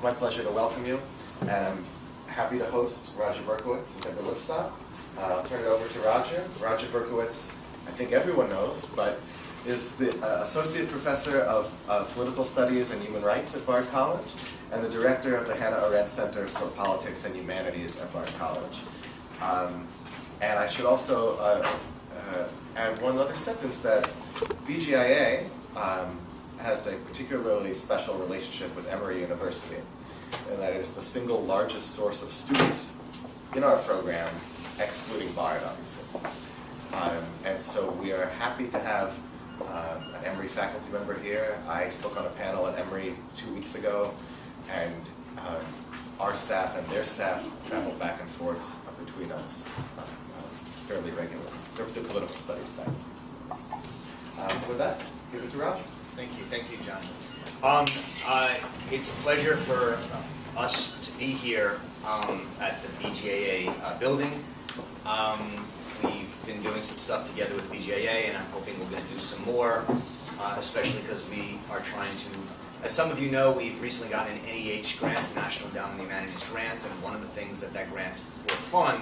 it's my pleasure to welcome you, and I'm happy to host Roger Berkowitz and Deborah Lipstadt. I'll turn it over to Roger. Roger Berkowitz, I think everyone knows, but is the Associate Professor of Political Studies and Human Rights at Bard College, and the Director of the Hannah Arendt Center for Politics and Humanities at Bard College. And I should also add one other sentence, that BGIA has a particularly special relationship with Emory University, and that it is the single largest source of students in our program, excluding Bard, obviously. And so we are happy to have an Emory faculty member here. I spoke on a panel at Emory 2 weeks ago, and our staff and their staff travel back and forth between us fairly regularly. They're the political studies faculty. With that, give it to Roger. Thank you, John. It's a pleasure for us to be here at the BGAA building. We've been doing some stuff together with BGAA, and I'm hoping we're going to do some more, especially because we are trying to, as some of you know, we've recently gotten an NEH grant, National Endowment of the Humanities grant, and one of the things that grant will fund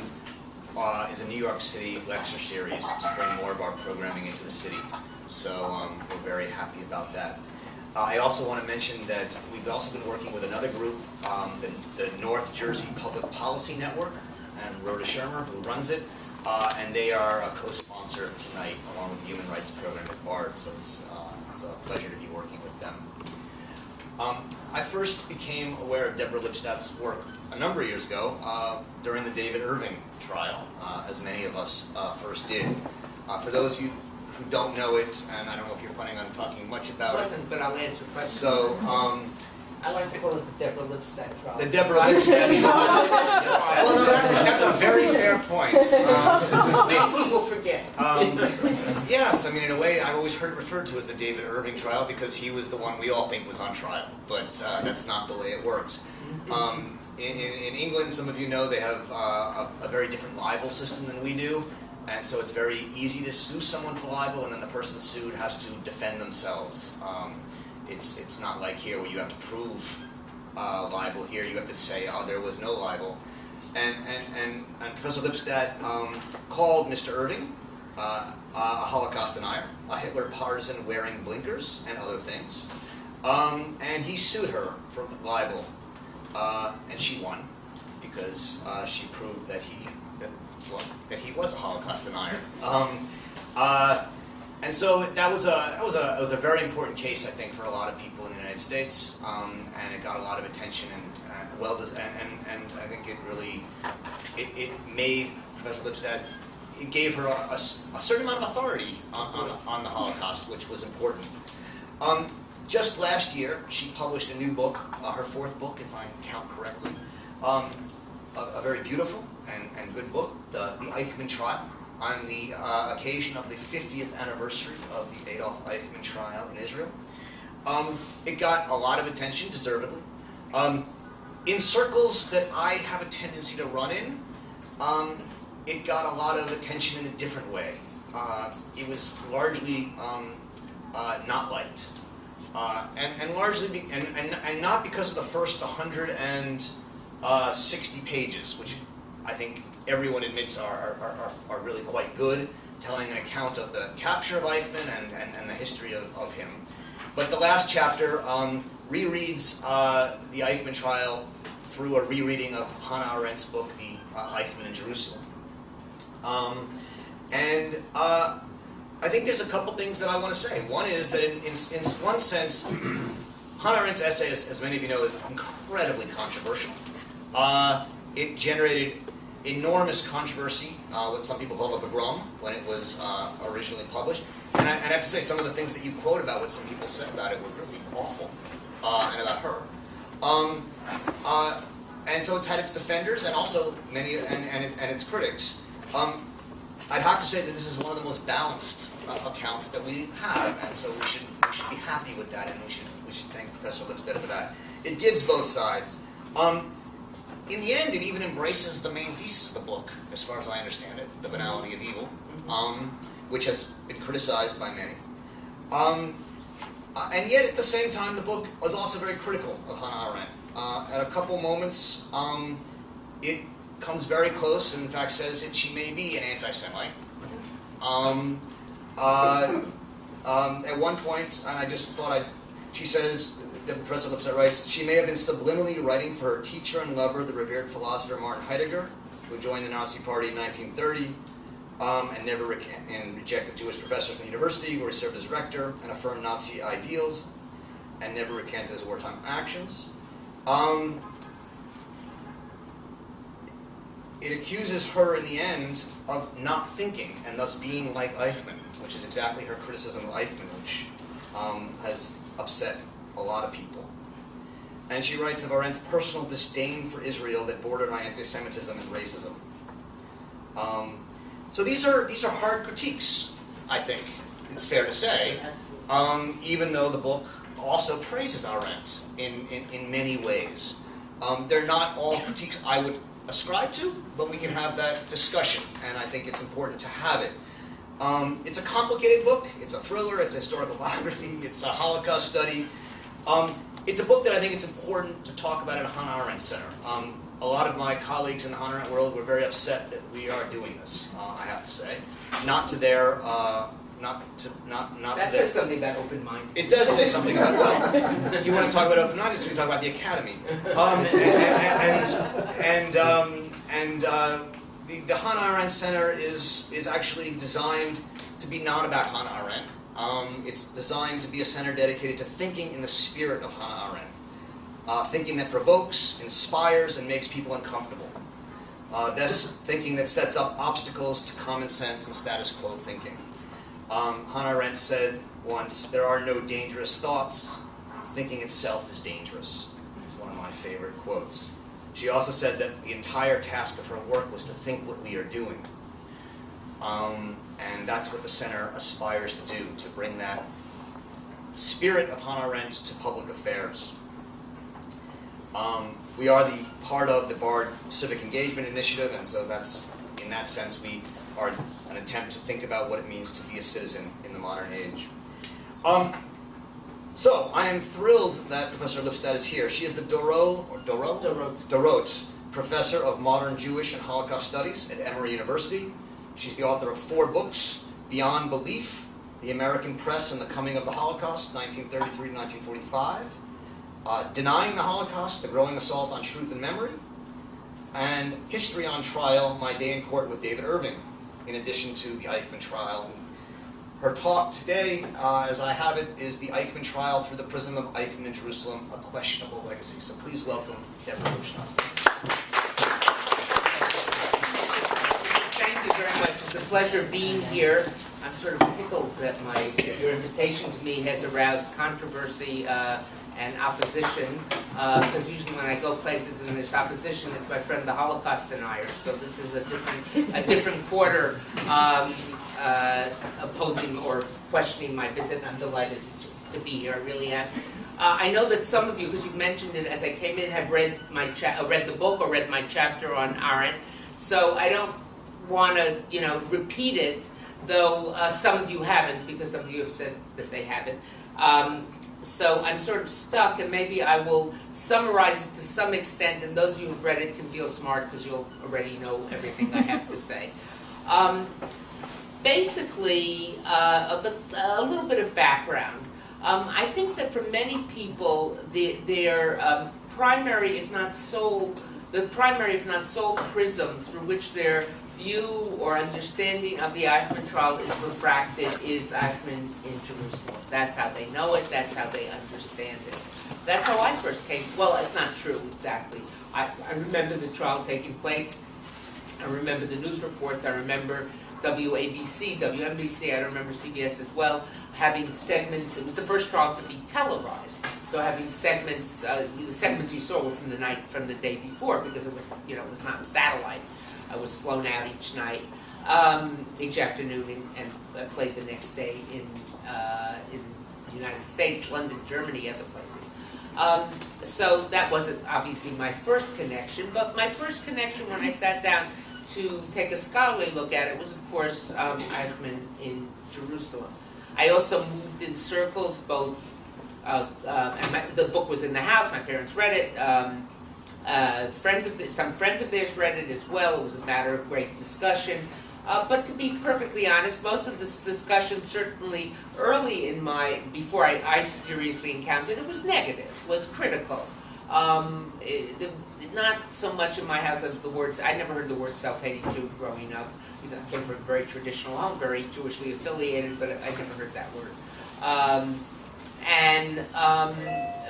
is a New York City lecture series to bring more of our programming into the city. So we're very happy about that. I also want to mention that we've also been working with another group, the North Jersey Public Policy Network, and Rhoda Shermer, who runs it, and they are a co-sponsor tonight, along with the Human Rights Program at Bard, so it's a pleasure to be working with them. I first became aware of Deborah Lipstadt's work a number of years ago during the David Irving trial, as many of us first did. For those of you who don't know it, and I don't know if you're planning on talking much about it. But I'll answer questions. So, I like to call it the Deborah Lipstadt trial. The Deborah Lipstadt trial. Well, no, that's a very fair point. Many people forget. Yes, I mean, in a way, I've always heard it referred to as the David Irving trial because he was the one we all think was on trial, but that's not the way it works. In England, some of you know, they have a very different libel system than we do. And so it's very easy to sue someone for libel, and then the person sued has to defend themselves. It's not like here where you have to prove libel. Here you have to say, oh, there was no libel. And Professor Lipstadt called Mr. Irving a Holocaust denier, a Hitler partisan wearing blinkers and other things. And he sued her for libel, and she won because she proved that he was a Holocaust denier, and so that was a very important case, I think, for a lot of people in the United States, and it got a lot of attention, and I think it really it made Professor Lipstadt, it gave her a certain amount of authority on the Holocaust, which was important. Just last year, she published a new book, her fourth book, if I count correctly. A very beautiful and good book, the Eichmann trial, on the occasion of the 50th anniversary of the Adolf Eichmann trial in Israel. It got a lot of attention, deservedly. In circles that I have a tendency to run in, it got a lot of attention in a different way. It was largely not liked, and largely and not because of the first 160 pages, which I think everyone admits are really quite good, telling an account of the capture of Eichmann and the history of him. But the last chapter rereads the Eichmann trial through a rereading of Hannah Arendt's book, The Eichmann in Jerusalem. I think there's a couple things that I want to say. One is that in one sense, Hannah Arendt's essay, as many of you know, is incredibly controversial. It generated enormous controversy, what some people call a pogrom, when it was originally published. And I have to say, some of the things that you quote about what some people said about it were really awful, and about her. And so it's had its defenders and also many and its critics. I'd have to say that this is one of the most balanced accounts that we have, and so we should be happy with that, and we should thank Professor Lipstadt for that. It gives both sides. In the end, it even embraces the main thesis of the book, as far as I understand it, the banality of evil, which has been criticized by many. And yet, at the same time, the book was also very critical of Hannah Arendt, couple moments, it comes very close, and in fact says that she may be an anti-Semite. At one point, and I just thought she says, Professor Lipstadt writes, she may have been subliminally writing for her teacher and lover, the revered philosopher Martin Heidegger, who joined the Nazi Party in 1930, and rejected Jewish professor from the university, where he served as rector, and affirmed Nazi ideals, and never recanted his wartime actions. It accuses her in the end of not thinking, and thus being like Eichmann, which is exactly her criticism of Eichmann, which has upset a lot of people. And she writes of Arendt's personal disdain for Israel that bordered on anti-Semitism and racism. So these are hard critiques, I think, it's fair to say, even though the book also praises Arendt in many ways. They're not all critiques I would ascribe to, but we can have that discussion, and I think it's important to have it. It's a complicated book. It's a thriller. It's a historical biography. It's a Holocaust study. It's a book that I think it's important to talk about at a Hannah Arendt Center. A lot of my colleagues in the Hannah Arendt world were very upset that we are doing this. I have to say, not to their, not to That their. says something about open-minded. It does say something about well. You want to talk about open-mindedness? We can talk about the academy. The Hannah Arendt Center is actually designed to be not about Hannah Arendt. It's designed to be a center dedicated to thinking in the spirit of Hannah Arendt. Thinking that provokes, inspires, and makes people uncomfortable. Thus, thinking that sets up obstacles to common sense and status quo thinking. Hannah Arendt said once, "There are no dangerous thoughts. Thinking itself is dangerous." It's one of my favorite quotes. She also said that the entire task of her work was to think what we are doing. And that's what the center aspires to do, to bring that spirit of Hannah Arendt to public affairs. We are the part of the Bard Civic Engagement Initiative, and so that's, in that sense, we are an attempt to think about what it means to be a citizen in the modern age. So, I am thrilled that Professor Lipstadt is here. She is the Dorot Professor of Modern Jewish and Holocaust Studies at Emory University. She's the author of 4 books: Beyond Belief, The American Press and the Coming of the Holocaust, 1933 to 1945, Denying the Holocaust, The Growing Assault on Truth and Memory, and History on Trial, My Day in Court with David Irving, in addition to the Eichmann trial. Her talk today, as I have it, is The Eichmann Trial Through the Prism of Eichmann in Jerusalem, A Questionable Legacy. So please welcome Deborah Lipstadt. Thank you very much. It's a pleasure being here. I'm sort of tickled that your invitation to me has aroused controversy and opposition, because usually when I go places and there's opposition, it's my friend the Holocaust denier. So this is a different quarter opposing or questioning my visit. I'm delighted to be here. I really am. I know that some of you, because you mentioned it as I came in, have read read the book or read my chapter on Arendt. So I don't want to, repeat it, though some of you haven't, because some of you have said that they haven't. So I'm sort of stuck, and maybe I will summarize it to some extent, and those of you who have read it can feel smart because you'll already know everything I have to say. Basically, a little bit of background. I think that for many people, their primary, if not sole prism through which their view or understanding of the Eichmann trial is refracted is Eichmann in Jerusalem. That's how they know it, that's how they understand it. That's how I first came. Well, it's not true exactly. I remember the trial taking place. I remember the news reports. I remember WABC, WNBC, I remember CBS as well, having segments. It was the first trial to be televised. So having segments, the segments you saw were from the day before, because it was, it was not satellite. I was flown out each night, each afternoon, and played the next day in the United States, London, Germany, other places. So that wasn't obviously my first connection, but my first connection when I sat down to take a scholarly look at it was, of course, Eichmann in Jerusalem. I also moved in circles, both, and the book was in the house, my parents read it, Some friends of theirs read it as well. It was a matter of great discussion. But to be perfectly honest, most of this discussion, certainly early in before I seriously encountered it, was negative, was critical. Not so much in my house as the words, I never heard the word self-hating Jew growing up. I came from a very traditional home, very Jewishly affiliated, but I never heard that word.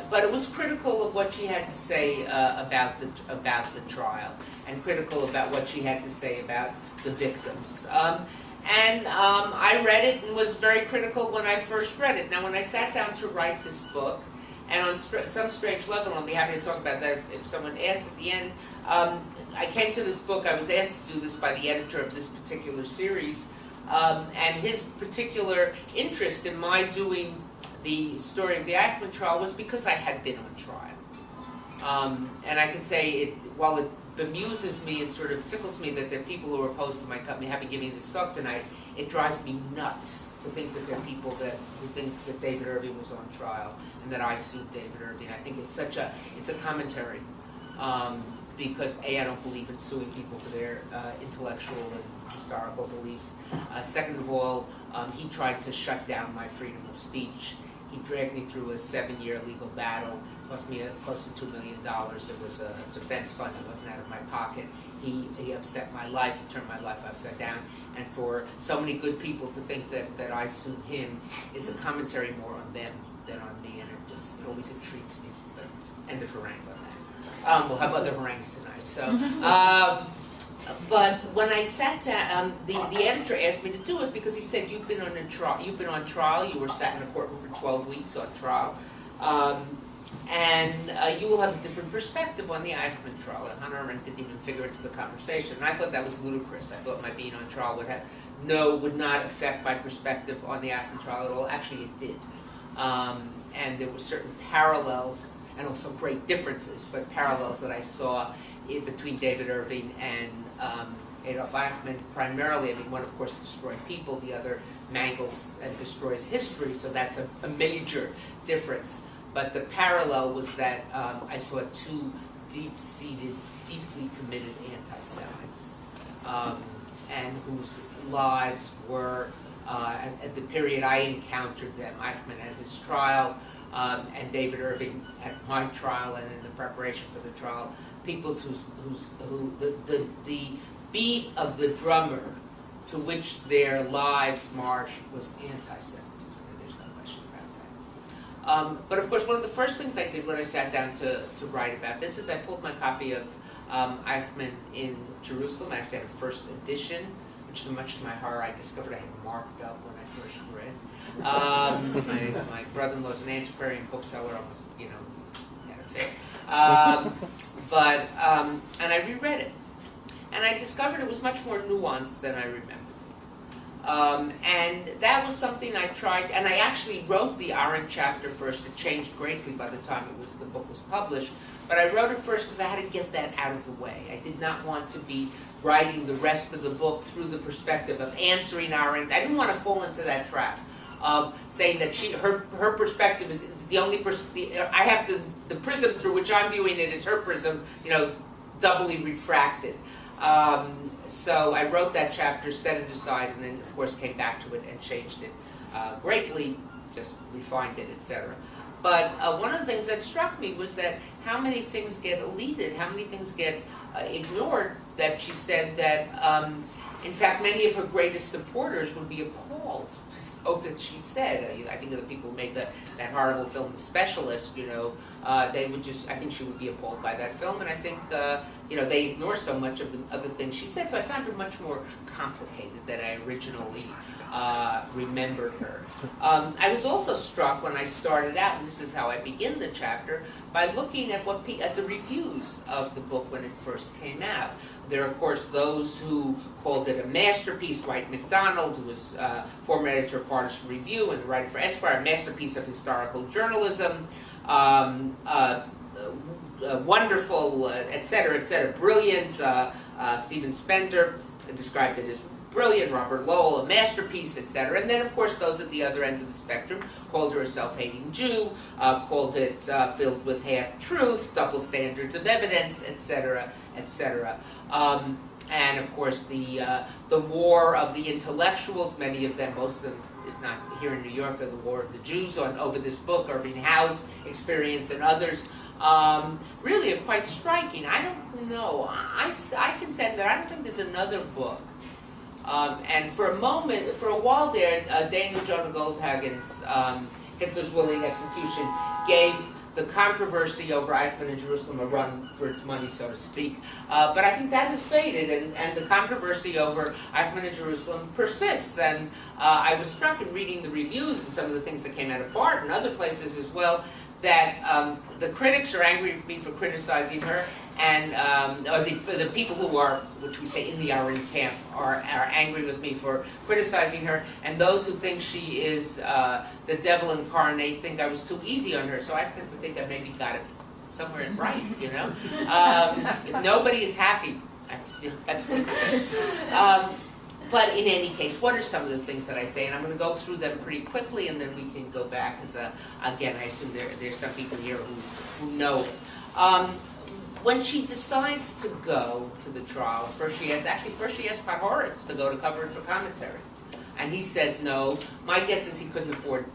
But it was critical of what she had to say about the trial, and critical about what she had to say about the victims. I read it and was very critical when I first read it. Now, when I sat down to write this book, and on some strange level, I'll be happy to talk about that if someone asks at the end, I came to this book, I was asked to do this by the editor of this particular series, and his particular interest in my doing the story of the Eichmann trial was because I had been on trial. And I can say, while it bemuses me and sort of tickles me that there are people who are opposed to my company having given me this talk tonight, it drives me nuts to think that there are people who think that David Irving was on trial and that I sued David Irving. I think it's a commentary, because A, I don't believe in suing people for their intellectual and historical beliefs. Second of all, he tried to shut down my freedom of speech. He dragged me through a 7-year legal battle, cost me close to $2 million. There was a defense fund that wasn't out of my pocket. He upset my life, he turned my life upside down. And for so many good people to think that I sued him is a commentary more on them than on me, and it always intrigues me. But end of harangue on that. We'll have other harangues tonight. So. But when I sat down, the editor asked me to do it because he said, you've been on trial, you were sat in a courtroom for 12 weeks on trial, and you will have a different perspective on the Eichmann trial. And Hannah Arendt didn't even figure into the conversation. And I thought that was ludicrous. I thought my being on trial would not affect my perspective on the Eichmann trial at all. Actually, it did. And there were certain parallels, and also great differences, but parallels that I saw between David Irving and Adolf Eichmann, primarily. I mean, one, of course, destroyed people, the other mangles and destroys history, so that's a major difference. But the parallel was that I saw two deep-seated, deeply committed anti-Semites, and whose lives were, at the period I encountered them, Eichmann at his trial, and David Irving at my trial and in the preparation for the trial, people who the beat of the drummer to which their lives marched was anti-Semitism, and there's no question about that. But of course, one of the first things I did when I sat down to write about this is I pulled my copy of Eichmann in Jerusalem. I actually had a first edition, which much to my horror I discovered I had marked up when I first read. My brother-in-law's an antiquarian bookseller, almost, had a fit. And I reread it. And I discovered it was much more nuanced than I remembered. And that was something I tried, and I actually wrote the Arendt chapter first. It changed greatly by the time the book was published. But I wrote it first because I had to get that out of the way. I did not want to be writing the rest of the book through the perspective of answering Arendt. I didn't want to fall into that trap of saying that her perspective is the only I have the prism through which I'm viewing it is her prism, doubly refracted. So I wrote that chapter, set it aside, and then of course came back to it and changed it greatly, just refined it, etc. But one of the things that struck me was that how many things get eluded, how many things get ignored, that she said that, in fact, many of her greatest supporters would be appalled that she said. I think of the people who made that horrible film, The Specialist, they would I think she would be appalled by that film, and I think, they ignore so much of the other things she said, so I found her much more complicated than I originally remembered her. I was also struck when I started out, and this is how I begin the chapter, by looking at at the reviews of the book when it first came out. There are, of course, those who called it a masterpiece. Dwight MacDonald, who was former editor of Partisan Review and writer for Esquire, a masterpiece of historical journalism, wonderful, et cetera, brilliant. Stephen Spender described it as brilliant, Robert Lowell, a masterpiece, etc. And then, of course, those at the other end of the spectrum called her a self-hating Jew, called it filled with half-truths, double standards of evidence, etc., etc. And of course, the war of the intellectuals, many of them, most of them, if not here in New York, are the war of the Jews over this book, Irving Howe's experience and others, really are quite striking. I don't know. I contend that I don't think there's another book. And for a while there, Daniel Jonah Goldhagen's Hitler's Will and Execution gave the controversy over Eichmann in Jerusalem a run for its money, so to speak. But I think that has faded, and the controversy over Eichmann in Jerusalem persists. And I was struck in reading the reviews and some of the things that came out of Bart and other places as well, that the critics are angry with me for criticizing her, and or the people who are, which we say in the Aron camp, are angry with me for criticizing her, and those who think she is the devil incarnate think I was too easy on her. So I tend to think I maybe got it somewhere right, you know. If nobody is happy, that's good. But in any case, what are some of the things that I say? And I'm going to go through them pretty quickly, and then we can go back, because again, I assume there's some people here who know it. When she decides to go to the trial, first she asks Pat Horitz to go to cover it for commentary. And he says no. My guess is he couldn't afford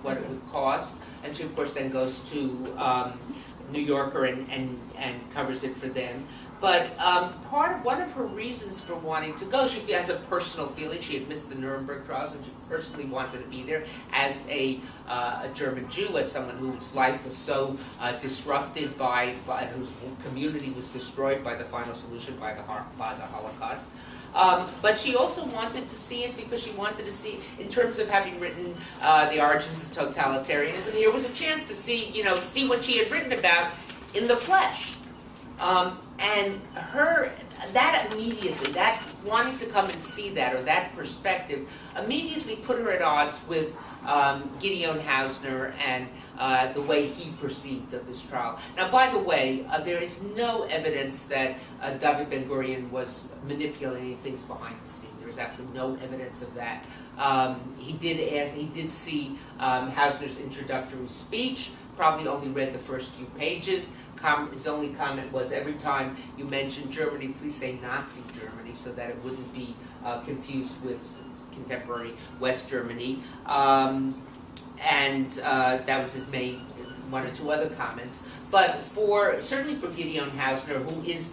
what it would cost. And she, of course, then goes to New Yorker and covers it for them. But one of her reasons for wanting to go, she has a personal feeling. She had missed the Nuremberg trials, and she personally wanted to be there as a German Jew, as someone whose life was so disrupted whose community was destroyed by the final solution, by the Holocaust. But she also wanted to see it because she wanted to see, in terms of having written The Origins of Totalitarianism, here was a chance to see what she had written about in the flesh. And that wanting to come and see that, or that perspective, immediately put her at odds with Gideon Hausner and the way he perceived of this trial. Now, by the way, there is no evidence that David Ben-Gurion was manipulating things behind the scenes. There is absolutely no evidence of that. He did see Hausner's introductory speech, probably only read the first few pages. His only comment was, every time you mention Germany, please say Nazi Germany, so that it wouldn't be confused with contemporary West Germany. And that was his main one or two other comments. But certainly for Gideon Hausner, who is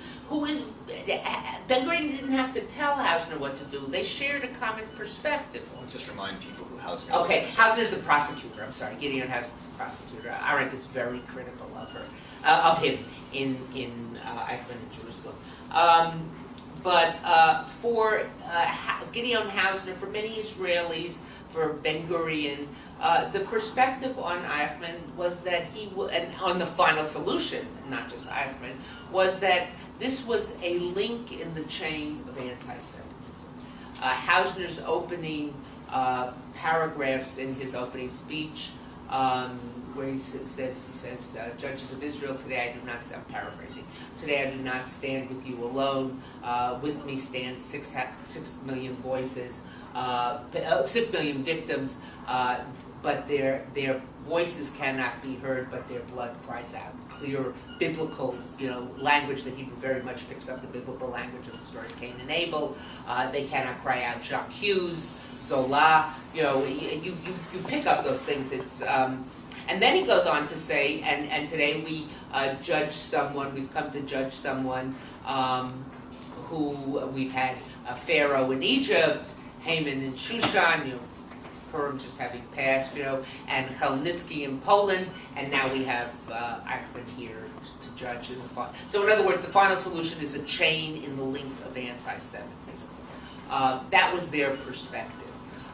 Ben-Gurion didn't have to tell Hausner what to do. They shared a common perspective. I'll just remind people who Hausner is. Okay, Hausner's the prosecutor. I'm sorry, Gideon Hausner's the prosecutor. Arendt is very critical of him in Eichmann in Jerusalem. But for Gideon Hausner, for many Israelis, for Ben-Gurion, the perspective on Eichmann was that and on the final solution, not just Eichmann, was that this was a link in the chain of anti-Semitism. Hausner's opening paragraphs in his opening speech, where he says, judges of Israel, today I do not, I'm paraphrasing, today I do not stand with you alone. With me stand 6 million voices, 6 million victims, but their voices cannot be heard, but their blood cries out. Clear biblical, language that he very much picks up the biblical language of the story of Cain and Abel. They cannot cry out Jacques Hughes, Zola. You pick up those things. It's and then he goes on to say, and today we judge someone. We've come to judge someone who we've had Pharaoh in Egypt, Haman in Shushan, Purim just having passed, and Chelnitsky in Poland, and now we have Eichmann here to judge in the final. So in other words, the final solution is a chain in the link of anti-Semitism. That was their perspective.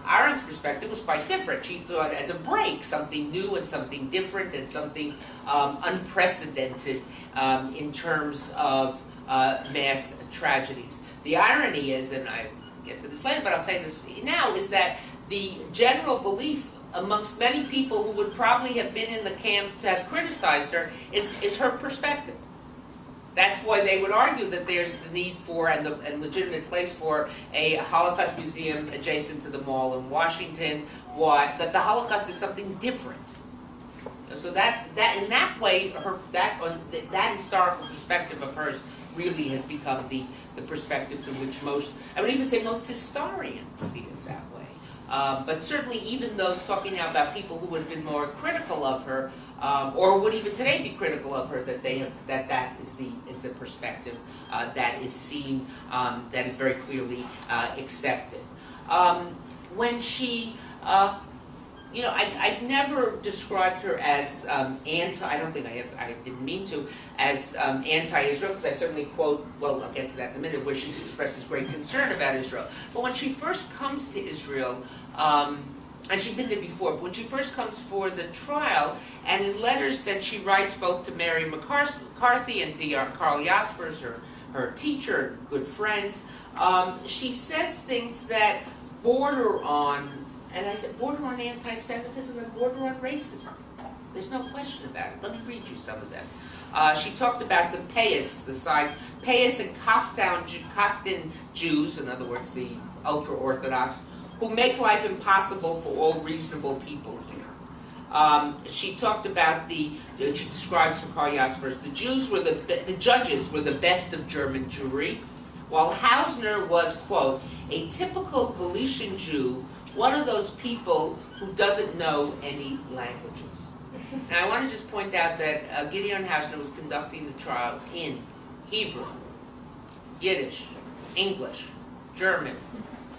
Arendt's perspective was quite different. She thought as a break, something new and something different and something unprecedented in terms of mass tragedies. The irony is, and I get to this later, but I'll say this now, is that the general belief amongst many people who would probably have been in the camp to have criticized her is her perspective. That's why they would argue that there's the need for and legitimate place for a Holocaust museum adjacent to the mall in Washington. Why? That the Holocaust is something different. So that in that way, that historical perspective of hers really has become the perspective to which most, I would even say most historians see it that way. But certainly even those talking now about people who would have been more critical of her, or would even today be critical of her, that that is the perspective that is seen, that is very clearly accepted. When she, I've never described her as anti. I don't think I have. I didn't mean to, as anti-Israel, because I certainly quote. Well, I'll get to that in a minute, where she expresses great concern about Israel. But when she first comes to Israel, and she'd been there before, but when she first comes for the trial, and in letters that she writes both to Mary McCarthy and to Carl Jaspers, her teacher, good friend, she says things that border on. And I said, border on anti-Semitism and border on racism. There's no question about it. Let me read you some of them. She talked about the Payas, Payas and Kaftan Jews, in other words, the ultra-Orthodox, who make life impossible for all reasonable people here. She talked about she describes for Karl Jaspers, the judges were the best of German Jewry, while Hausner was, quote, a typical Galician Jew, one of those people who doesn't know any languages. Now I want to just point out that Gideon Hausner was conducting the trial in Hebrew, Yiddish, English, German,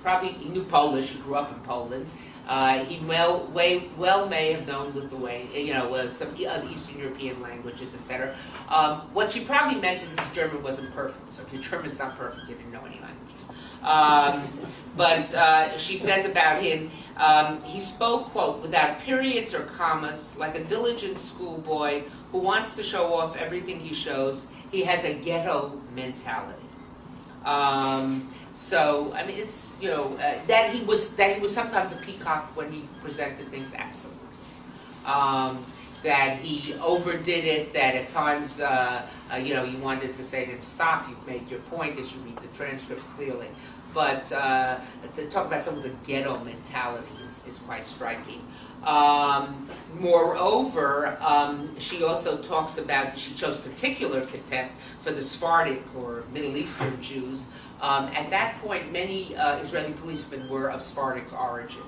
probably he knew Polish, he grew up in Poland. He well may have known Lithuanian, some Eastern European languages, etc. What she probably meant is his German wasn't perfect. So if your German's not perfect, you didn't know any languages. But she says about him, he spoke, quote, without periods or commas, like a diligent schoolboy who wants to show off everything he shows. He has a ghetto mentality. So I mean, it's that he was sometimes a peacock when he presented things, absolutely. That he overdid it. That at times, you wanted to say to him, "Stop! You've made your point." As you read the transcript clearly. But to talk about some of the ghetto mentality is quite striking. Moreover, she also talks about, she shows particular contempt for the Sephardic or Middle Eastern Jews. At that point, many Israeli policemen were of Sephardic origin.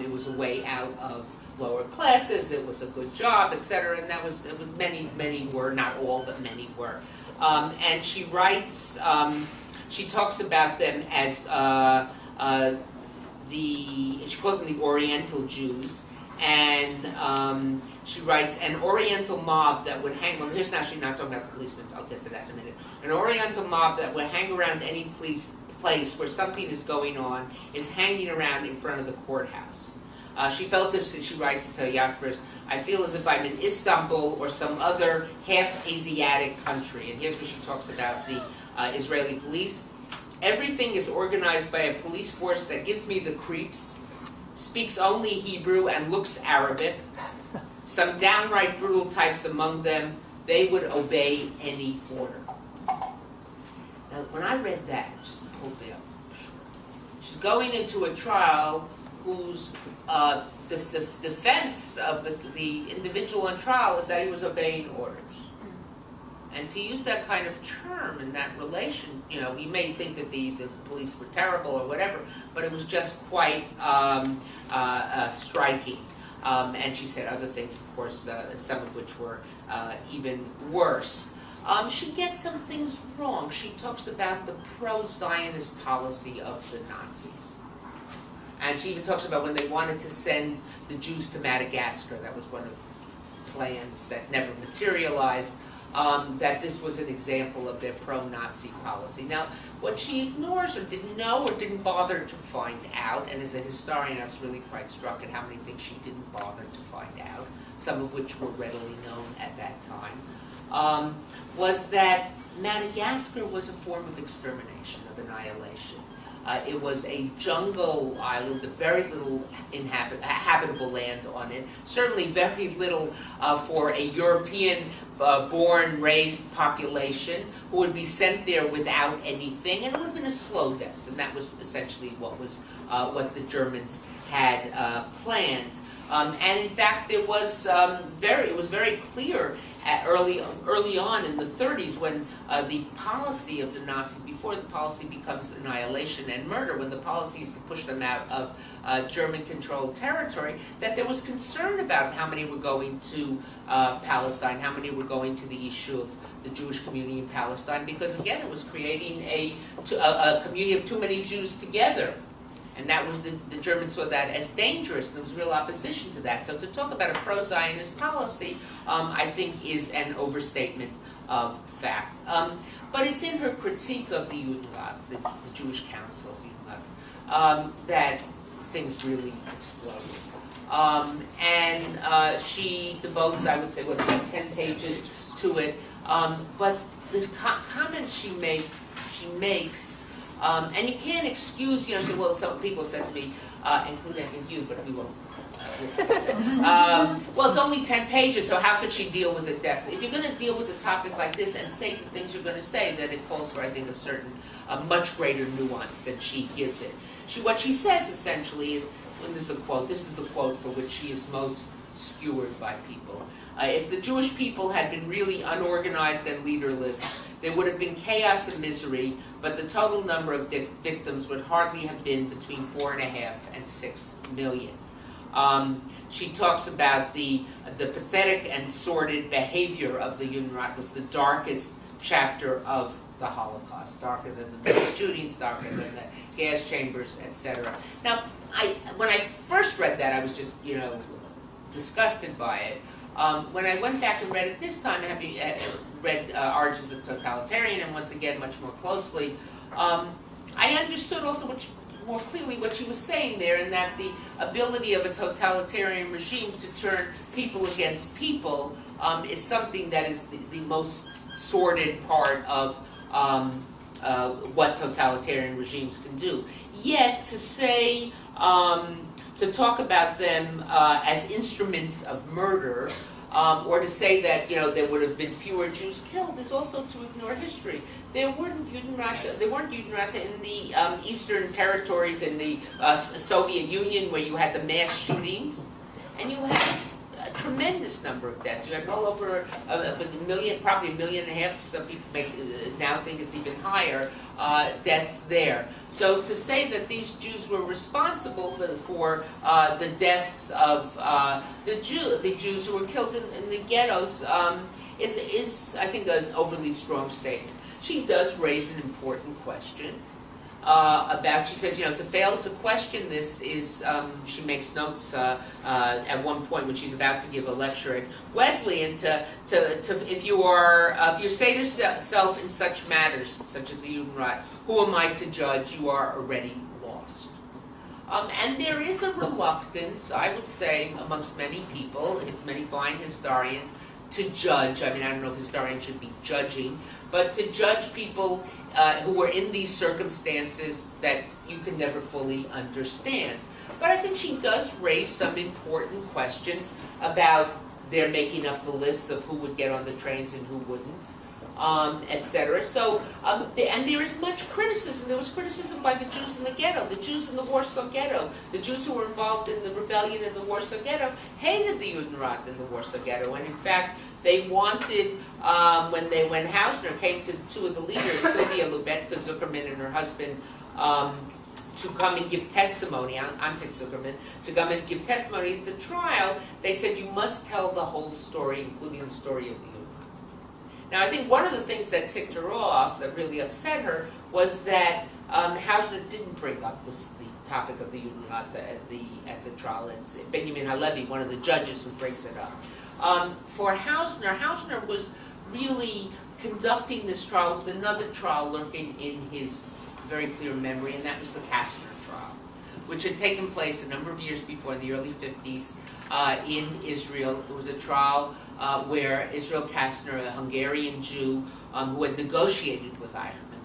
It was a way out of lower classes, it was a good job, etc. And many were, not all, but many were. And she writes, she talks about them as she calls them the Oriental Jews, and she writes, an Oriental mob that would hang, well here's now she's not talking about the policemen, I'll get to that in a minute, an Oriental mob that would hang around any place where something is going on is hanging around in front of the courthouse. She felt this, she writes to Jaspers, I feel as if I'm in Istanbul or some other half-Asiatic country, and here's where she talks about the Israeli police. Everything is organized by a police force that gives me the creeps, speaks only Hebrew and looks Arabic. Some downright brutal types among them, they would obey any order. Now, when I read that, it just pulled me up. She's going into a trial whose the defense of the individual on trial is that he was obeying orders. And to use that kind of term in that relation, you may think that the police were terrible or whatever, but it was just quite striking. And she said other things, of course, some of which were even worse. She gets some things wrong. She talks about the pro-Zionist policy of the Nazis. And she even talks about when they wanted to send the Jews to Madagascar, that was one of the plans that never materialized. That this was an example of their pro-Nazi policy. Now, what she ignores or didn't know or didn't bother to find out, and as a historian I was really quite struck at how many things she didn't bother to find out, some of which were readily known at that time, was that Madagascar was a form of extermination, of annihilation. It was a jungle island with very little habitable land on it. Certainly very little for a European-born, raised population who would be sent there without anything, and it would have been a slow death. And that was essentially what the Germans had planned. And in fact, it was very clear early on in the 30s when the policy of the Nazis, before the policy becomes annihilation and murder, when the policy is to push them out of German-controlled territory, that there was concern about how many were going to Palestine, how many were going to the Yishuv, the Jewish community in Palestine, because again, it was creating a community of too many Jews together. And that was the Germans saw that as dangerous, and there was real opposition to that. So to talk about a pro-Zionist policy, I think, is an overstatement of fact. But it's in her critique of the Judenrat, the Jewish councils, that things really exploded. And she devotes, I would say, about 10 pages to it. But the comments she makes. And you can't excuse, well, some people have said to me, including you, but we won't. Well, it's only 10 pages, so how could she deal with it deftly? If you're going to deal with a topic like this and say the things you're going to say, then it calls for, I think, a much greater nuance than she gives it. What she says, essentially, is, and this is the quote for which she is most skewered by people. If the Jewish people had been really unorganized and leaderless, there would have been chaos and misery, but the total number of victims would hardly have been between 4.5 and 6 million. She talks about the pathetic and sordid behavior of the Judenrat was the darkest chapter of the Holocaust, darker than the mass shootings, darker than the gas chambers, etc. Now, when I first read that, I was just, disgusted by it. When I went back and read it this time, having read Origins of Totalitarian, and once again much more closely, I understood also more clearly what she was saying there, and that the ability of a totalitarian regime to turn people against people is something that is the most sordid part of what totalitarian regimes can do. Yet to say, to talk about them as instruments of murder, or to say that there would have been fewer Jews killed, is also to ignore history. There weren't Judenrat in the Eastern Territories in the Soviet Union, where you had the mass shootings, and you had a tremendous number of deaths. You had well over a million, probably 1.5 million. Some people now think it's even higher. Deaths there. So to say that these Jews were responsible for the deaths of the Jews who were killed in the ghettos is, I think, an overly strong statement. She does raise an important question about, she said, to fail to question this is, she makes notes at one point when she's about to give a lecture at Wesleyan, if you say to yourself in such matters, such as the Judenrat, who am I to judge, you are already lost. And there is a reluctance, I would say, amongst many people, many fine historians, to judge. I mean, I don't know if historians should be judging, but to judge people who were in these circumstances that you can never fully understand. But I think she does raise some important questions about their making up the lists of who would get on the trains and who wouldn't, etc. So, and there is much criticism. There was criticism by the Jews in the ghetto, the Jews in the Warsaw Ghetto. The Jews who were involved in the rebellion in the Warsaw Ghetto hated the Judenrat in the Warsaw Ghetto, and in fact, they wanted, when Hausner came to two of the leaders, Sylvia Lubetka Zuckerman and her husband, to come and give testimony, Antek Zuckerman, to come and give testimony at the trial, they said, you must tell the whole story, including the story of the Judenrat. Now, I think one of the things that ticked her off, that really upset her, was that Hausner didn't bring up the topic of the Judenrat at the trial. It's Benjamin Halevi, one of the judges, who brings it up. For Hausner was really conducting this trial with another trial lurking in his very clear memory, and that was the Kastner trial, which had taken place a number of years before, in the early 50s, in Israel. It was a trial where Israel Kastner, a Hungarian Jew who had negotiated with Eichmann,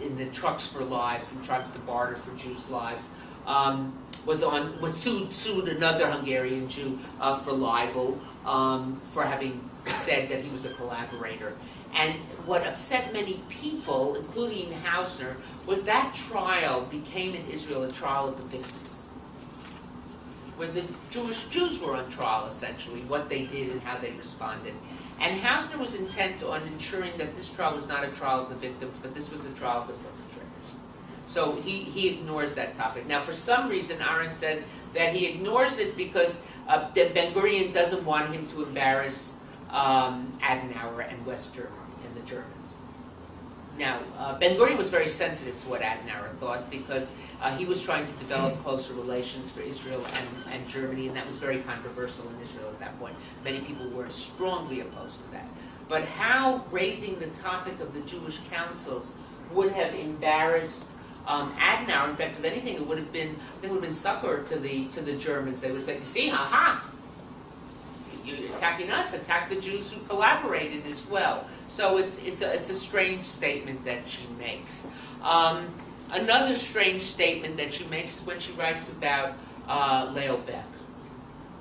in the Trucks for Lives and Trucks to Barter for Jews' Lives, sued another Hungarian Jew for libel for having said that he was a collaborator. And what upset many people, including Hausner, was that trial became in Israel a trial of the victims, where the Jews were on trial, essentially, what they did and how they responded. And Hausner was intent on ensuring that this trial was not a trial of the victims, but this was a trial of the perpetrators. So he ignores that topic. Now, for some reason, Arendt says that he ignores it because Ben-Gurion doesn't want him to embarrass Adenauer and West Germany and the Germans. Now, Ben-Gurion was very sensitive to what Adenauer thought because he was trying to develop closer relations for Israel and Germany, and that was very controversial in Israel at that point. Many people were strongly opposed to that. But how raising the topic of the Jewish councils would have embarrassed Adenauer, in fact, if anything, it would have been, I think it would have been succor to the Germans. They would say, see, you're attacking us, attack the Jews who collaborated as well. So it's a strange statement that she makes. Another strange statement that she makes is when she writes about Leo Beck.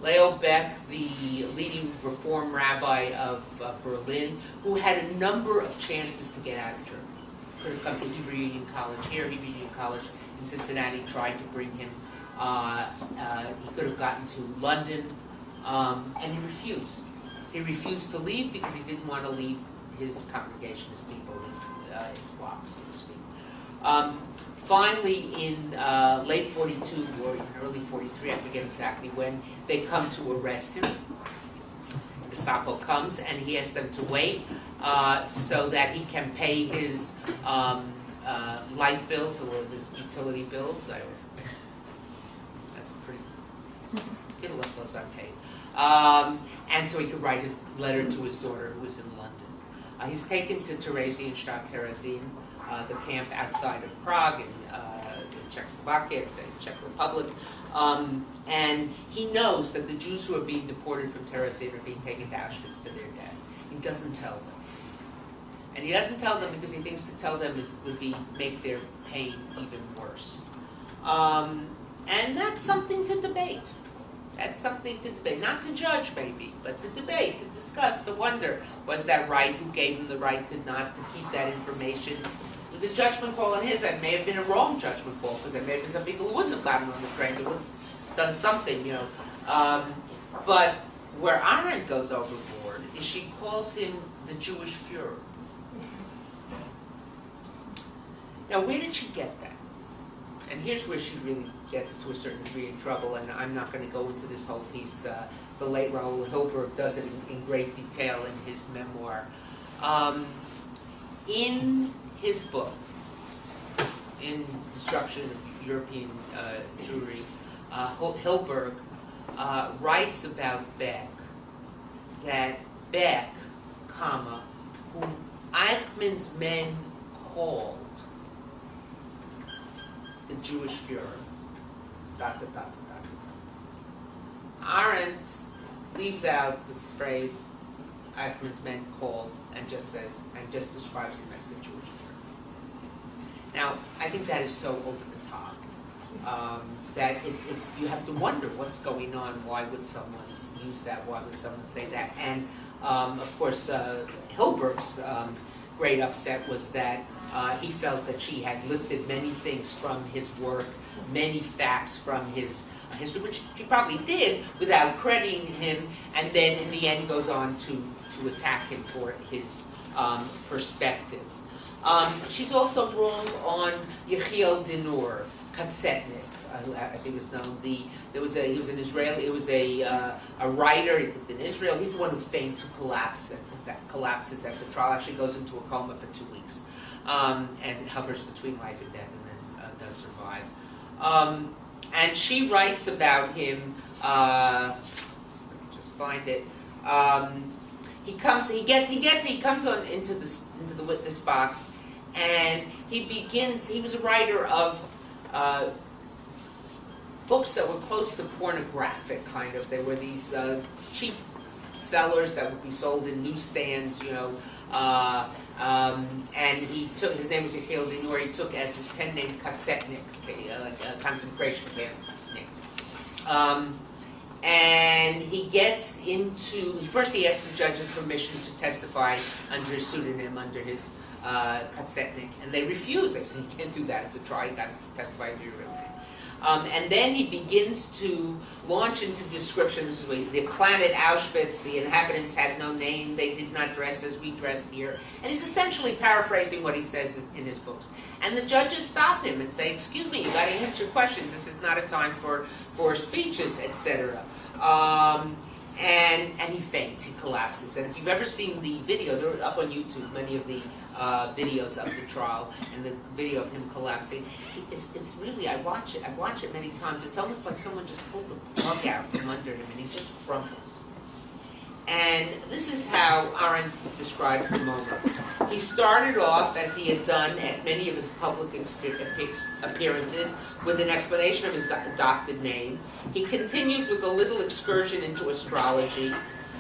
Leo Beck, the leading Reform rabbi of Berlin, who had a number of chances to get out of Germany. Could have come to Hebrew Union College here, Hebrew Union College in Cincinnati tried to bring him. He could have gotten to London, and he refused. He refused to leave because he didn't want to leave his congregation, his people, his flock, so to speak. Finally, in late 42 or in early 43, I forget exactly when, they come to arrest him. Gestapo comes and he asks them to wait so that he can pay his light bills or his utility bills. That's pretty, get a lot of those unpaid. And so he could write a letter to his daughter who was in London. He's taken to Theresienstadt, Terezin, the camp outside of Prague in Czechoslovakia, the Czech Republic. And he knows that the Jews who are being deported from Terezin are being taken to Auschwitz to their death. He doesn't tell them. And he doesn't tell them because he thinks to tell them would make their pain even worse. And that's something to debate. That's something to debate. Not to judge, maybe, but to debate, to discuss, to wonder, was that right? Who gave him the right to keep that information? It was a judgment call on his. It may have been a wrong judgment call, because there may have been some people who wouldn't have gotten on the train, they would have done something, you know. But where Arendt goes overboard is she calls him the Jewish Führer. Now, where did she get that? And here's where she really gets to a certain degree in trouble, and I'm not going to go into this whole piece. The late Raoul Hilberg does it in great detail in his memoir. In his book, in Destruction of European Jewry, Hilberg writes about Beck, that Beck, whom Eichmann's men called the Jewish Führer, ... Arendt leaves out this phrase, Eichmann's men called, and just describes him as the Jewish Führer. Now, I think that is so over the top that you have to wonder what's going on. Why would someone use that? Why would someone say that? And of course, Hilberg's great upset was that he felt that she had lifted many things from his work, many facts from his history, which she probably did without crediting him, and then in the end goes on to attack him for his perspective. She's also wrong on Yechiel Dinur, Katsetnik, who, as he was known. He was an Israeli. It was a writer in Israel. He's the one who faints, who collapses at the trial. Actually goes into a coma for 2 weeks, and hovers between life and death, and then does survive. And she writes about him. Let me just find it. He comes on into the witness box, and he was a writer of books that were close to pornographic, kind of. They were these cheap sellers that would be sold in newsstands, And he took, his name was Yechiel Dinur, he took as his pen name Katsetnik, a concentration camp name. And he gets into, first he asks the judge's permission to testify under his pseudonym, under his Katsetnik, and they refuse. They say, you can't do that, it's a trial, you got to testify under your real name. And then he begins to launch into descriptions. The planet Auschwitz, the inhabitants had no name, they did not dress as we dress here. And he's essentially paraphrasing what he says in his books. And the judges stop him and say, excuse me, you got to answer questions. This is not a time for speeches, etc. And he faints, he collapses. And if you've ever seen the video, they're up on YouTube, many of the videos of the trial and the video of him collapsing. It's really, I watch it many times. It's almost like someone just pulled the plug out from under him and he just crumbles. And this is how Arendt describes the moment. He started off, as he had done at many of his public appearances, with an explanation of his adopted name. He continued with a little excursion into astrology.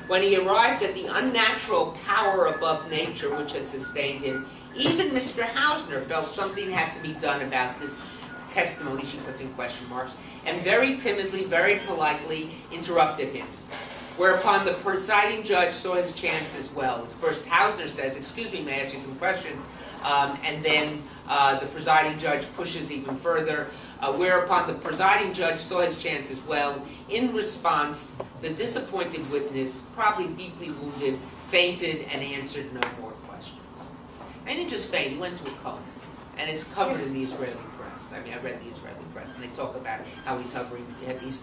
When he arrived at the unnatural power above nature which had sustained him, even Mr. Hausner felt something had to be done about this testimony, she puts in question marks, and very timidly, very politely interrupted him. Whereupon the presiding judge saw his chance as well. First, Hausner says, excuse me, may I ask you some questions? And then the presiding judge pushes even further. Whereupon the presiding judge saw his chance as well. In response, the disappointed witness, probably deeply wounded, fainted and answered no more questions. And he just fainted, he went to a coma. And it's covered in the Israeli press. I mean, I read the Israeli press, and they talk about how he's hovering, he's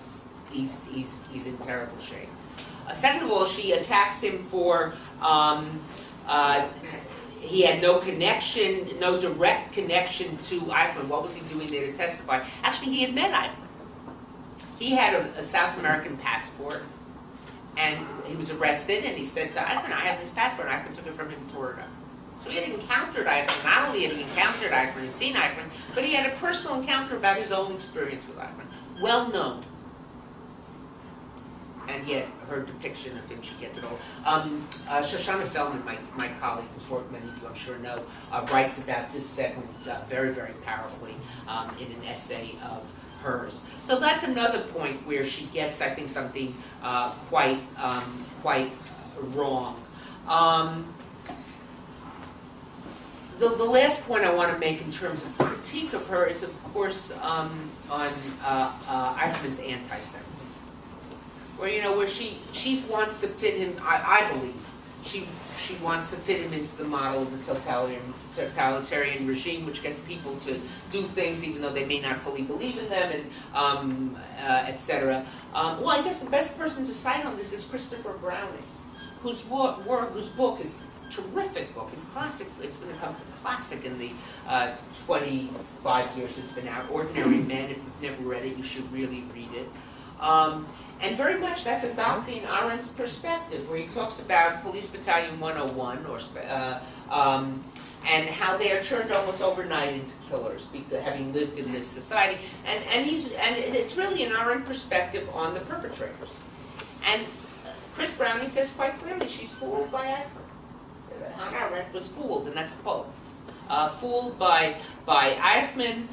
in terrible shape. Second of all, she attacks him for he had no connection, no direct connection to Eichmann. What was he doing there to testify? Actually, he had met Eichmann. He had a South American passport, and he was arrested, and he said to Eichmann, I have this passport, and Eichmann took it from him and tore it up. So he had encountered Eichmann. Not only had he encountered Eichmann and seen Eichmann, but he had a personal encounter about his own experience with Eichmann. Well known. And yet, her depiction of him, she gets it all. Shoshana Feldman, my colleague, whose work many of you I'm sure know, writes about this segment very, very powerfully in an essay of hers. So that's another point where she gets, I think, something quite wrong. The last point I want to make in terms of critique of her is, of course, on Eichmann's anti-Semitism. Where she wants to fit him, I believe, she wants to fit him into the model of the totalitarian regime, which gets people to do things even though they may not fully believe in them, and etc. Well, I guess the best person to cite on this is Christopher Browning, whose book is a terrific book. It's classic. It's been a classic in the 25 years it's been out. Ordinary Men. If you've never read it, you should really read it. And very much that's adopting Arendt's perspective, where he talks about Police Battalion 101, and how they are turned almost overnight into killers, having lived in this society. And it's really an Arendt perspective on the perpetrators. And Chris Browning says quite clearly she's fooled by Eichmann. Hannah Arendt was fooled, and that's a quote. Fooled by Eichmann,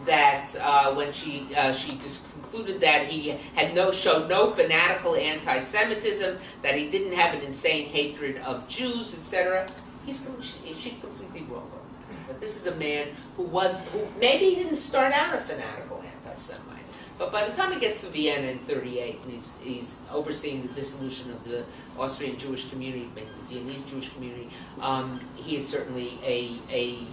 that when she just concluded that he had showed no fanatical anti-Semitism, that he didn't have an insane hatred of Jews, etc. She's completely wrong. That this is a man who maybe he didn't start out a fanatical anti-Semite, but by the time he gets to Vienna in '38, and he's overseeing the dissolution of the Austrian Jewish community, the Viennese Jewish community, he is certainly a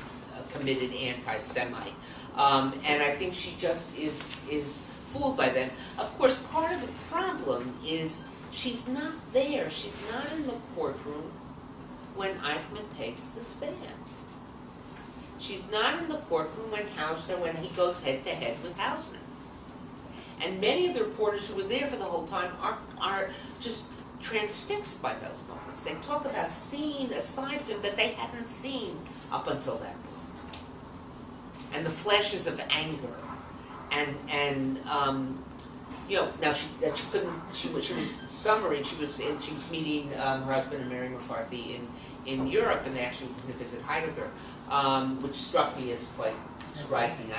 committed anti-Semite, and I think she just is fooled by them. Of course, part of the problem is she's not there. She's not in the courtroom when Eichmann takes the stand. She's not in the courtroom when he goes head-to-head with Hausner. And many of the reporters who were there for the whole time are just transfixed by those moments. They talk about seeing a side of him that they hadn't seen up until that point. And the flashes of anger. And now she was summary. She was meeting her husband and Mary McCarthy in Europe, and they actually went to visit Heidegger, which struck me as quite striking.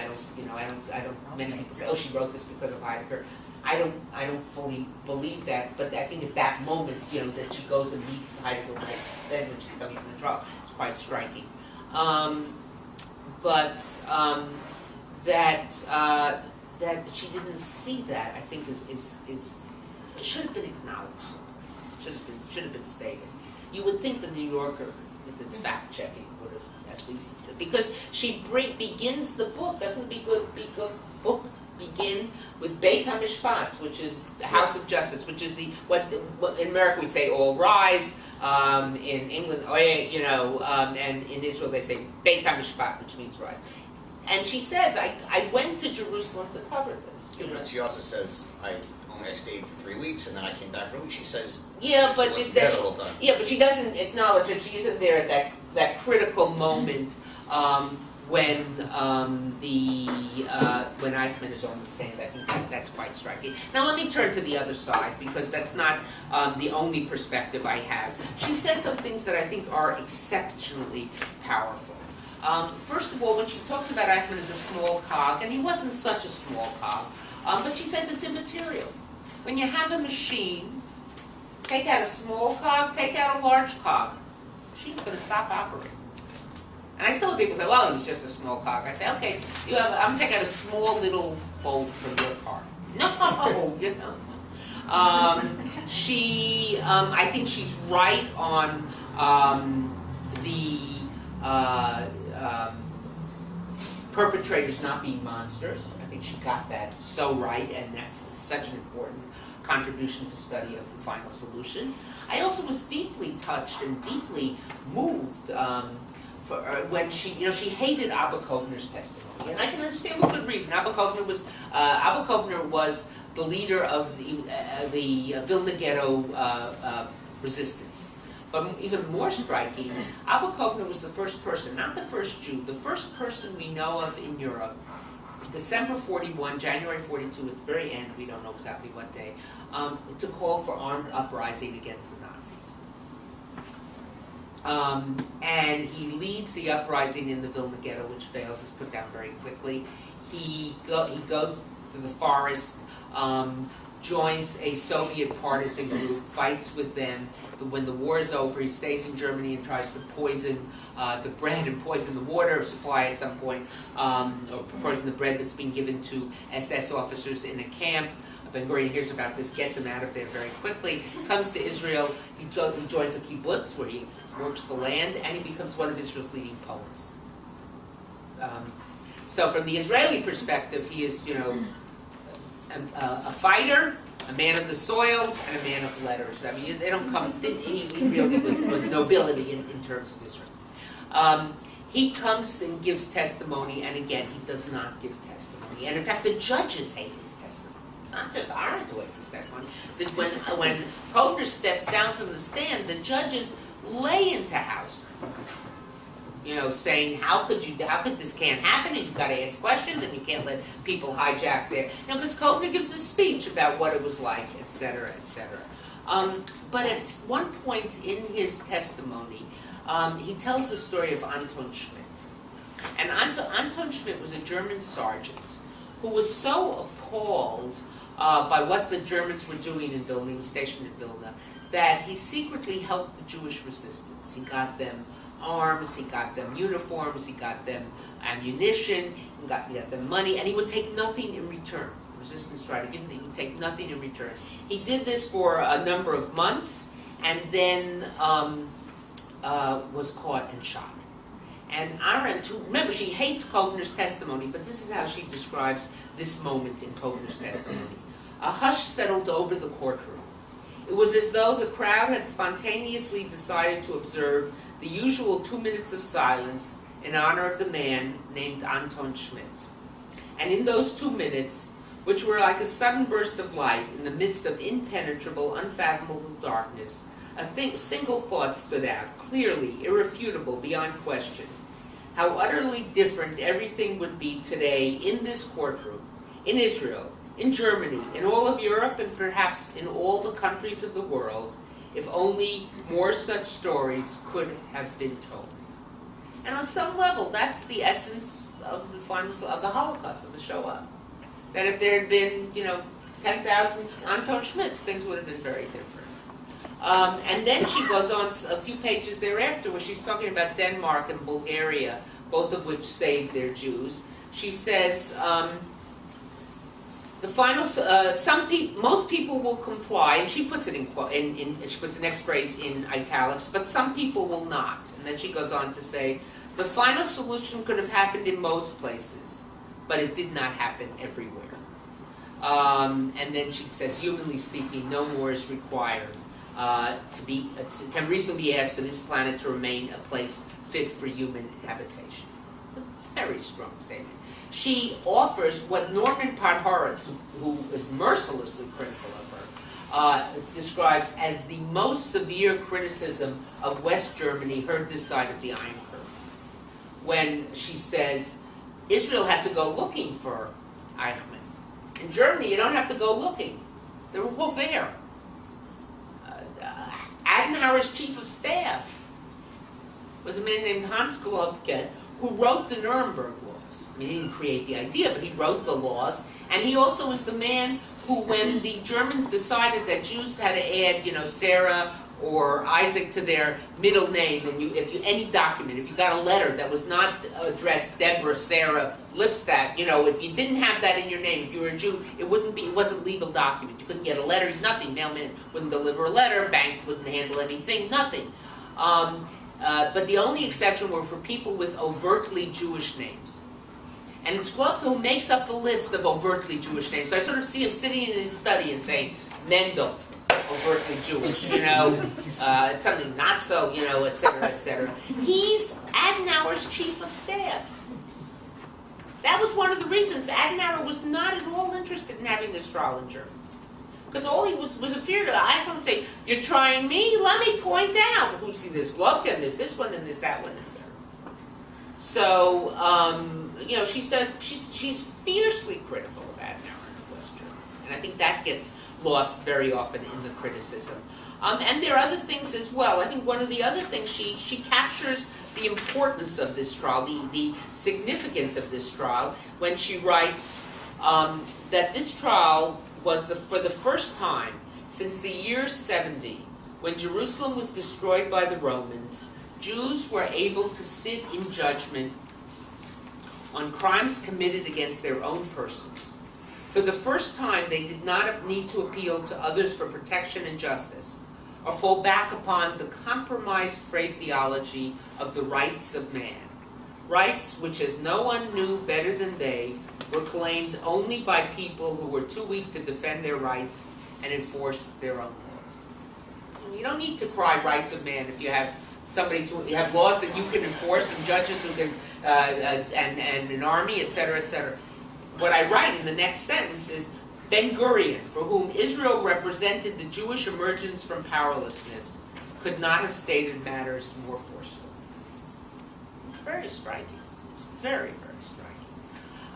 Many people say, oh, she wrote this because of Heidegger. I don't fully believe that, but I think at that moment, that she goes and meets Heidegger right then when she's coming from the trial, it's quite striking. That she didn't see that, I think, is it should have been acknowledged someplace. Should have been stated. You would think the New Yorker, with its fact checking, would have at least, because she begins the book. Doesn't the book begin with Beit HaMishpat, which is the House of Justice, which is what in America we say all rise. In England, and in Israel they say Beit HaMishpat, which means rise. And she says, I went to Jerusalem to cover this. But she also says, I stayed for 3 weeks and then I came back for a week. She says, but she doesn't acknowledge that she isn't there at that critical moment when Eichmann is on the stand. I think that's quite striking. Now let me turn to the other side, because that's not the only perspective I have. She says some things that I think are exceptionally powerful. First of all, when she talks about Eichmann as a small cog, and he wasn't such a small cog, but she says it's immaterial. When you have a machine, take out a small cog, take out a large cog, the machine's going to stop operating. And I still have people say, well, it was just a small cog. I say, okay, I'm going to take out a small little bolt from your car. No, I think she's right on the perpetrators not being monsters. I think she got that so right, and that's such an important contribution to study of the final solution. I also was deeply touched and deeply moved when she hated Abba Kovner's testimony, and I can understand with good reason. Abba Kovner was the leader of the Vilna Ghetto resistance. But even more striking, Abba Kovner was the first person, not the first Jew, the first person we know of in Europe, December 41, January 42, at the very end, we don't know exactly what day, to call for armed uprising against the Nazis. And he leads the uprising in the Vilna Ghetto, which fails, is put down very quickly. He goes to the forest, joins a Soviet partisan group, fights with them. When the war is over, he stays in Germany and tries to poison the bread and poison the water supply at some point, or poison the bread that's being given to SS officers in a camp. Ben Gurion hears about this, gets him out of there very quickly, comes to Israel, he joins a kibbutz where he works the land, and he becomes one of Israel's leading poets. So from the Israeli perspective, he is, a fighter, a man of the soil, and a man of letters. I mean, they don't come, he really was nobility in terms of Israel. He comes and gives testimony, and again, he does not give testimony. And in fact, the judges hate his testimony. Not just Arendt who hates his testimony. That when Kovner steps down from the stand, the judges lay into Hauser. Saying, how could this can't happen, and you've got to ask questions, and you can't let people hijack their, because Kovner gives this speech about what it was like, etc., etc. But at one point in his testimony, he tells the story of Anton Schmidt. And Anton Schmidt was a German sergeant who was so appalled by what the Germans were doing in Vilna, he was stationed in Vilna, that he secretly helped the Jewish resistance. He got them arms, he got them uniforms, he got them ammunition, he got them money, and he would take nothing in return. The resistance tried to give him, he would take nothing in return. He did this for a number of months, and then was caught and shot. And Arendt, remember, she hates Kovner's testimony, but this is how she describes this moment in Kovner's testimony. A hush settled over the courtroom. It was as though the crowd had spontaneously decided to observe the usual 2 minutes of silence in honor of the man named Anton Schmidt. And in those 2 minutes, which were like a sudden burst of light in the midst of impenetrable, unfathomable darkness, a single thought stood out, clearly, irrefutable, beyond question. How utterly different everything would be today in this courtroom, in Israel, in Germany, in all of Europe, and perhaps in all the countries of the world, if only more such stories could have been told. And on some level, that's the essence of the Holocaust, of the Shoah. That if there had been, 10,000 Anton Schmitz, things would have been very different. And then she goes on a few pages thereafter where she's talking about Denmark and Bulgaria, both of which saved their Jews. She says, most people will comply, and she puts it she puts the next phrase in italics, but some people will not. And then she goes on to say, the final solution could have happened in most places, but it did not happen everywhere. And then she says, humanly speaking, no more is required can reasonably be asked for this planet to remain a place fit for human habitation. It's a very strong statement. She offers what Norman Podhoretz, who is mercilessly critical of her, describes as the most severe criticism of West Germany heard this side of the Iron Curtain. When she says, Israel had to go looking for Eichmann. In Germany, you don't have to go looking. They're all there. Adenauer's chief of staff was a man named Hans Globke, who wrote the Nuremberg laws. I mean, he didn't create the idea, but he wrote the laws. And he also was the man who, when the Germans decided that Jews had to add, Sarah or Isaac to their middle name, and any document, if you got a letter that was not addressed Deborah, Sarah, Lipstadt, if you didn't have that in your name, if you were a Jew, it wasn't a legal document. You couldn't get a letter, nothing. Mailman wouldn't deliver a letter, bank wouldn't handle anything, nothing. But the only exception were for people with overtly Jewish names. And it's Globke who makes up the list of overtly Jewish names. So I sort of see him sitting in his study and saying, Mendel, overtly Jewish, something not so, et cetera, et cetera. He's Adenauer's chief of staff. That was one of the reasons Adenauer was not at all interested in having this trial in Germany. Because all he was afraid of, I don't say, you're trying me, let me point out. Who's see this Globke and this one and that one, etc. So, she said she's fiercely critical of Adenauer in West Germany. And I think that gets lost very often in the criticism. And there are other things as well. I think one of the other things, she captures the importance of this trial, the significance of this trial, when she writes that this trial was for the first time since the year 70, when Jerusalem was destroyed by the Romans, Jews were able to sit in judgment on crimes committed against their own persons. For the first time, they did not need to appeal to others for protection and justice, or fall back upon the compromised phraseology of the rights of man. Rights which, as no one knew better than they, were claimed only by people who were too weak to defend their rights and enforce their own laws. You don't need to cry rights of man if you have you have laws that you can enforce and judges who can, and an army, etc., etc. What I write in the next sentence is, Ben-Gurion, for whom Israel represented the Jewish emergence from powerlessness, could not have stated matters more forcefully. It's very striking. It's very, very striking.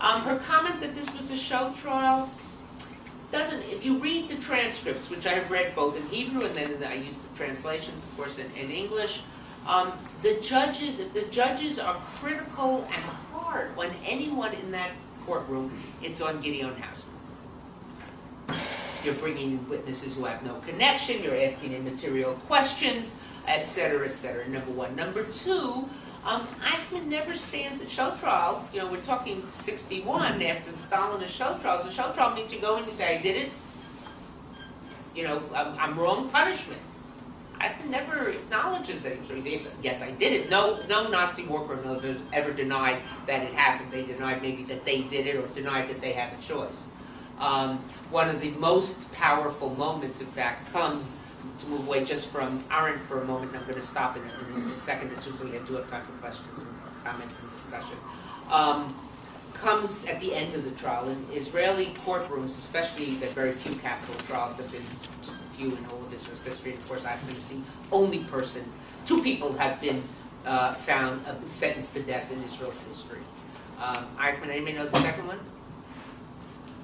Her comment that this was a show trial doesn't, if you read the transcripts, which I have read both in Hebrew and then I use the translations, of course, in English, if the judges are critical and hard on anyone in that courtroom, it's on Gideon Hausman. You're bringing witnesses who have no connection, you're asking immaterial questions, etc., etc., number one. Number two, Eichmann never stands at show trial. We're talking 61 after the Stalinist show trials. The show trial means you go in and say, I did it. I'm wrong, punishment. Eichmann never acknowledges that he was wrong. He says, yes, I did it. No Nazi war criminal has ever denied that it happened. They denied maybe that they did it or denied that they had a choice. One of the most powerful moments, in fact, comes, to move away just from Arendt for a moment, I'm going to stop in a second or two so we do have time for questions and comments and discussion, comes at the end of the trial. In Israeli courtrooms, especially the very few capital trials, there have been just a few in all of Israel's history, and of course Eichmann is the only person, two people have been found sentenced to death in Israel's history. Eichmann, anybody know the second one?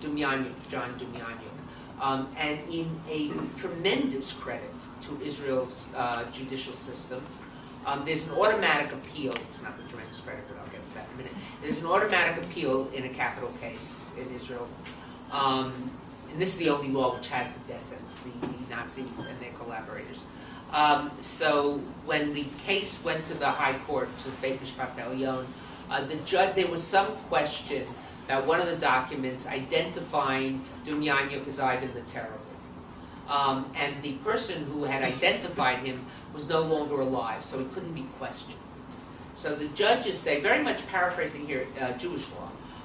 Dumyanyuk, John Dumyanyuk. and in a tremendous credit to Israel's judicial system. There's an automatic appeal. It's not a tremendous credit, but I'll get to that in a minute. There's an automatic appeal in a capital case in Israel. And this is the only law which has the death sentence, the Nazis and their collaborators. So when the case went to the High Court, to Beit Mishpat Elyon, the judge, there was some question about one of the documents identifying Dunyanyuk as Ivan the Terrible. And the person who had identified him was no longer alive, so he couldn't be questioned. So the judges say, very much paraphrasing here Jewish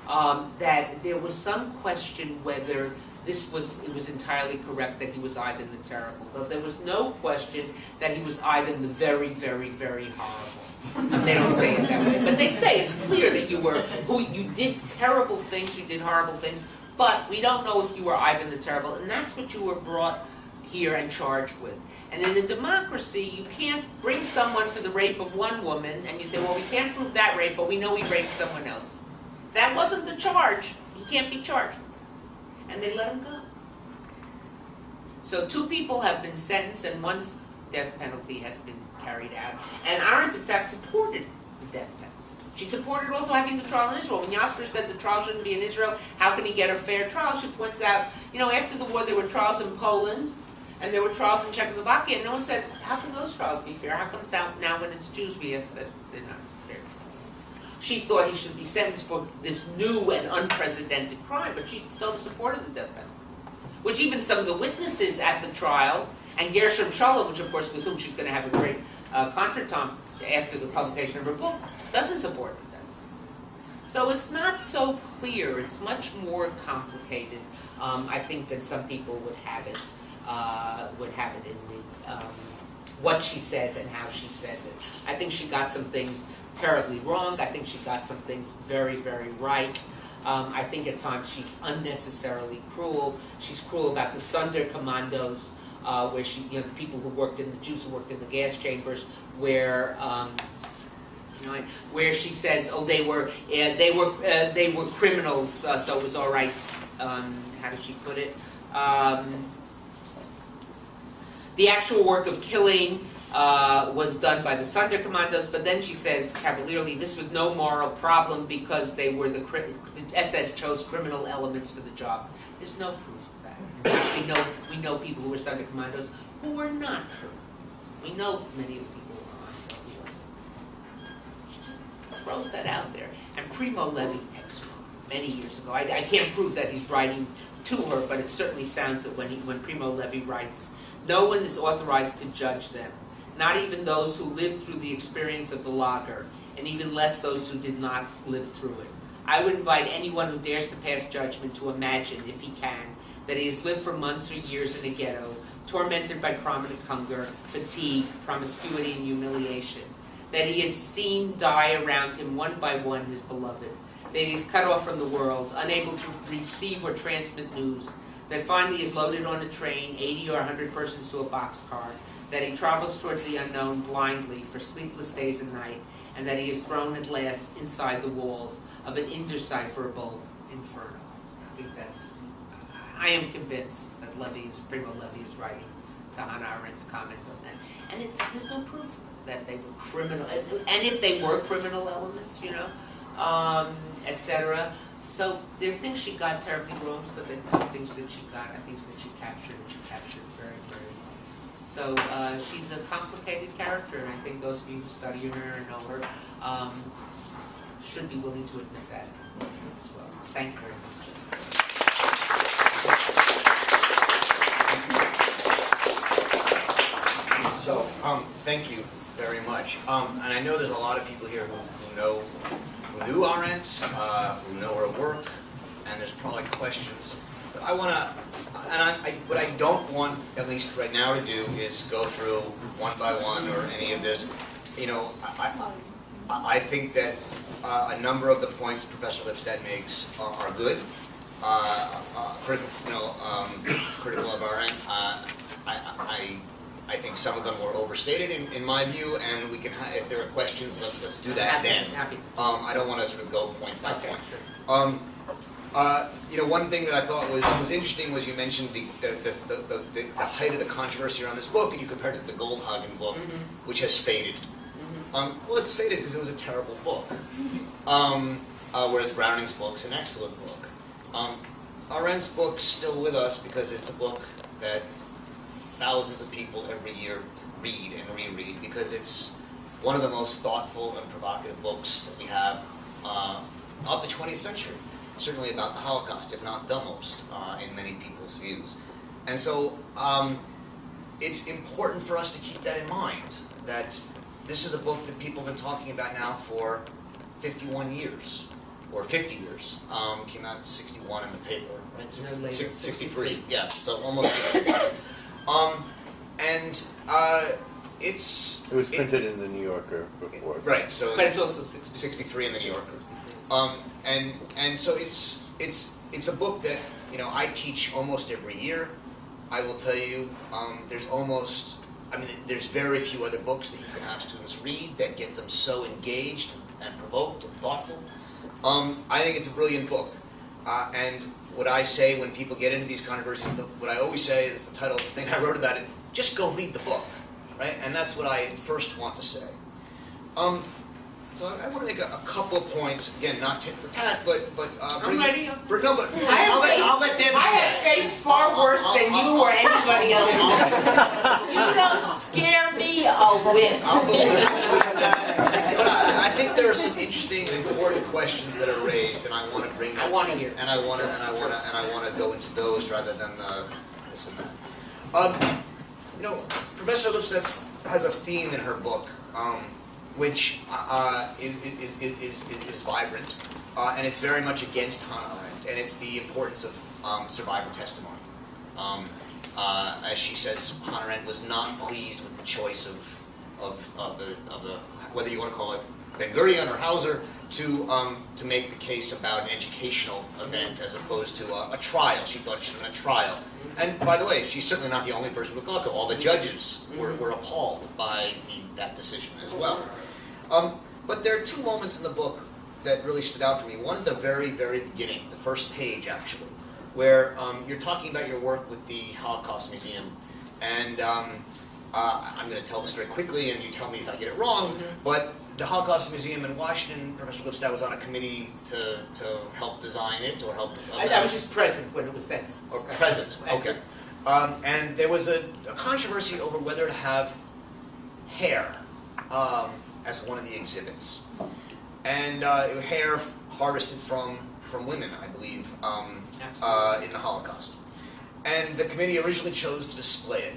law, that there was some question whether it was entirely correct that he was Ivan the Terrible. But there was no question that he was Ivan the very, very, very horrible. And they don't say it that way, but they say it's clear that you did terrible things, you did horrible things, but we don't know if you were Ivan the Terrible, and that's what you were brought here and charged with. And in a democracy, you can't bring someone for the rape of one woman, and you say, well, we can't prove that rape, but we know he raped someone else. If that wasn't the charge, he can't be charged. And they let him go. So 2 people have been sentenced, and one's death penalty has been carried out. And Arendt, in fact, supported the death penalty. She supported also having the trial in Israel. When Jasper said the trial shouldn't be in Israel, how can he get a fair trial? She points out, after the war there were trials in Poland, and there were trials in Czechoslovakia, and no one said, how can those trials be fair? How come now when it's Jews we ask that they're not fair trials? She thought he should be sentenced for this new and unprecedented crime, but she so supported the death penalty. Which even some of the witnesses at the trial, and Gershom Sholem, which of course with whom she's going to have a great contretemps after the publication of her book, doesn't support the death penalty. So it's not so clear. It's much more complicated, I think, than some people would have it in the what she says and how she says it. I think she got some things terribly wrong. I think she got some things very, very right. I think at times she's unnecessarily cruel. She's cruel about the Sonderkommandos, where the people who worked the Jews who worked in the gas chambers, where she says, oh, they were criminals, so it was all right. How did she put it? The actual work of killing was done by the Sonderkommandos, but then she says cavalierly, this was no moral problem because the SS chose criminal elements for the job. There's no proof of that. In fact, we know people who were Sonderkommandos who were not criminals. We know many of the people who were on who wasn't. She just throws that out there. And Primo Levi texted her many years ago. I can't prove that he's writing to her, but it certainly sounds that when Primo Levi writes, no one is authorized to judge them, not even those who lived through the experience of the lager, and even less those who did not live through it. I would invite anyone who dares to pass judgment to imagine, if he can, that he has lived for months or years in a ghetto, tormented by chronic hunger, fatigue, promiscuity, and humiliation, that he has seen die around him one by one his beloved, that he is cut off from the world, unable to receive or transmit news, that finally is loaded on a train, 80 or 100 persons to a boxcar, that he travels towards the unknown blindly for sleepless days and night, and that he is thrown at last inside the walls of an indecipherable inferno. I am convinced that Primo Levi is writing to Hannah Arendt's comment on that. And there's no proof that they were criminal, and if they were criminal elements, etc. So there are things she got terribly wrong, but there are some things that she got, things that she captured, and she captured very, very well. So she's a complicated character, and I think those of you who study her and know her should be willing to admit that as well. Thank you very much. So, thank you very much. And I know there's a lot of people here who knew Arendt, who know her work, and there's probably questions. But I want to, what I don't want, at least right now, to do is go through one by one or any of this. I think that a number of the points Professor Lipstadt makes are good, critical of Arendt. I think some of them were overstated in my view, and we can, if there are questions, let's do that then. Happy. I don't want to sort of go point by point. One thing that I thought was interesting was you mentioned the height of the controversy around this book, and you compared it to the Goldhagen book, which has faded. Well, it's faded because it was a terrible book, whereas Browning's book's an excellent book. Arendt's book's still with us because it's a book that thousands of people every year read and reread, because it's one of the most thoughtful and provocative books that we have of the 20th century. Certainly about the Holocaust, if not the most, in many people's views. And so it's important for us to keep that in mind, that this is a book that people have been talking about now for 51 years, or 50 years. Came out in 61 in the paper, right? 63, yeah, so almost 50 years. It was printed in the New Yorker before. Right, so but it's also 63 in the New Yorker. And so it's a book that I teach almost every year. I will tell you, there's very few other books that you can have students read that get them so engaged and provoked and thoughtful. I think it's a brilliant book. And what I say when people get into these controversies, what I always say is the title of the thing I wrote about it: just go read the book, right? And that's what I first want to say. So I want to make a couple of points, again, not tit for tat, but I'm ready. I'll let them. I have faced far worse than you or anybody else. You don't scare me a whit. I'll believe that. But I think there are some interesting, important questions that are raised, and I want to bring. I want to hear. And I want to go into those rather than this and that. Professor Lipstadt has a theme in her book. Which is vibrant, and it's very much against Hannah Arendt, and it's the importance of survivor testimony. As she says, Hannah Arendt was not pleased with the choice of the whether you want to call it Ben Gurion or Hauser to make the case about an educational event as opposed to a trial. She thought it should have been a trial. And by the way, she's certainly not the only person who thought so. All the judges were appalled by that decision as well. But there are two moments in the book that really stood out for me. One at the very, very beginning, the first page actually, where you're talking about your work with the Holocaust Museum. And I'm going to tell the story quickly, and you tell me if I get it wrong. But the Holocaust Museum in Washington, Professor Lipstadt was on a committee to help design it, or help... I was just present when it was that. Or present, okay. And there was a controversy over whether to have hair as one of the exhibits. And hair harvested from women, I believe, in the Holocaust. And the committee originally chose to display it.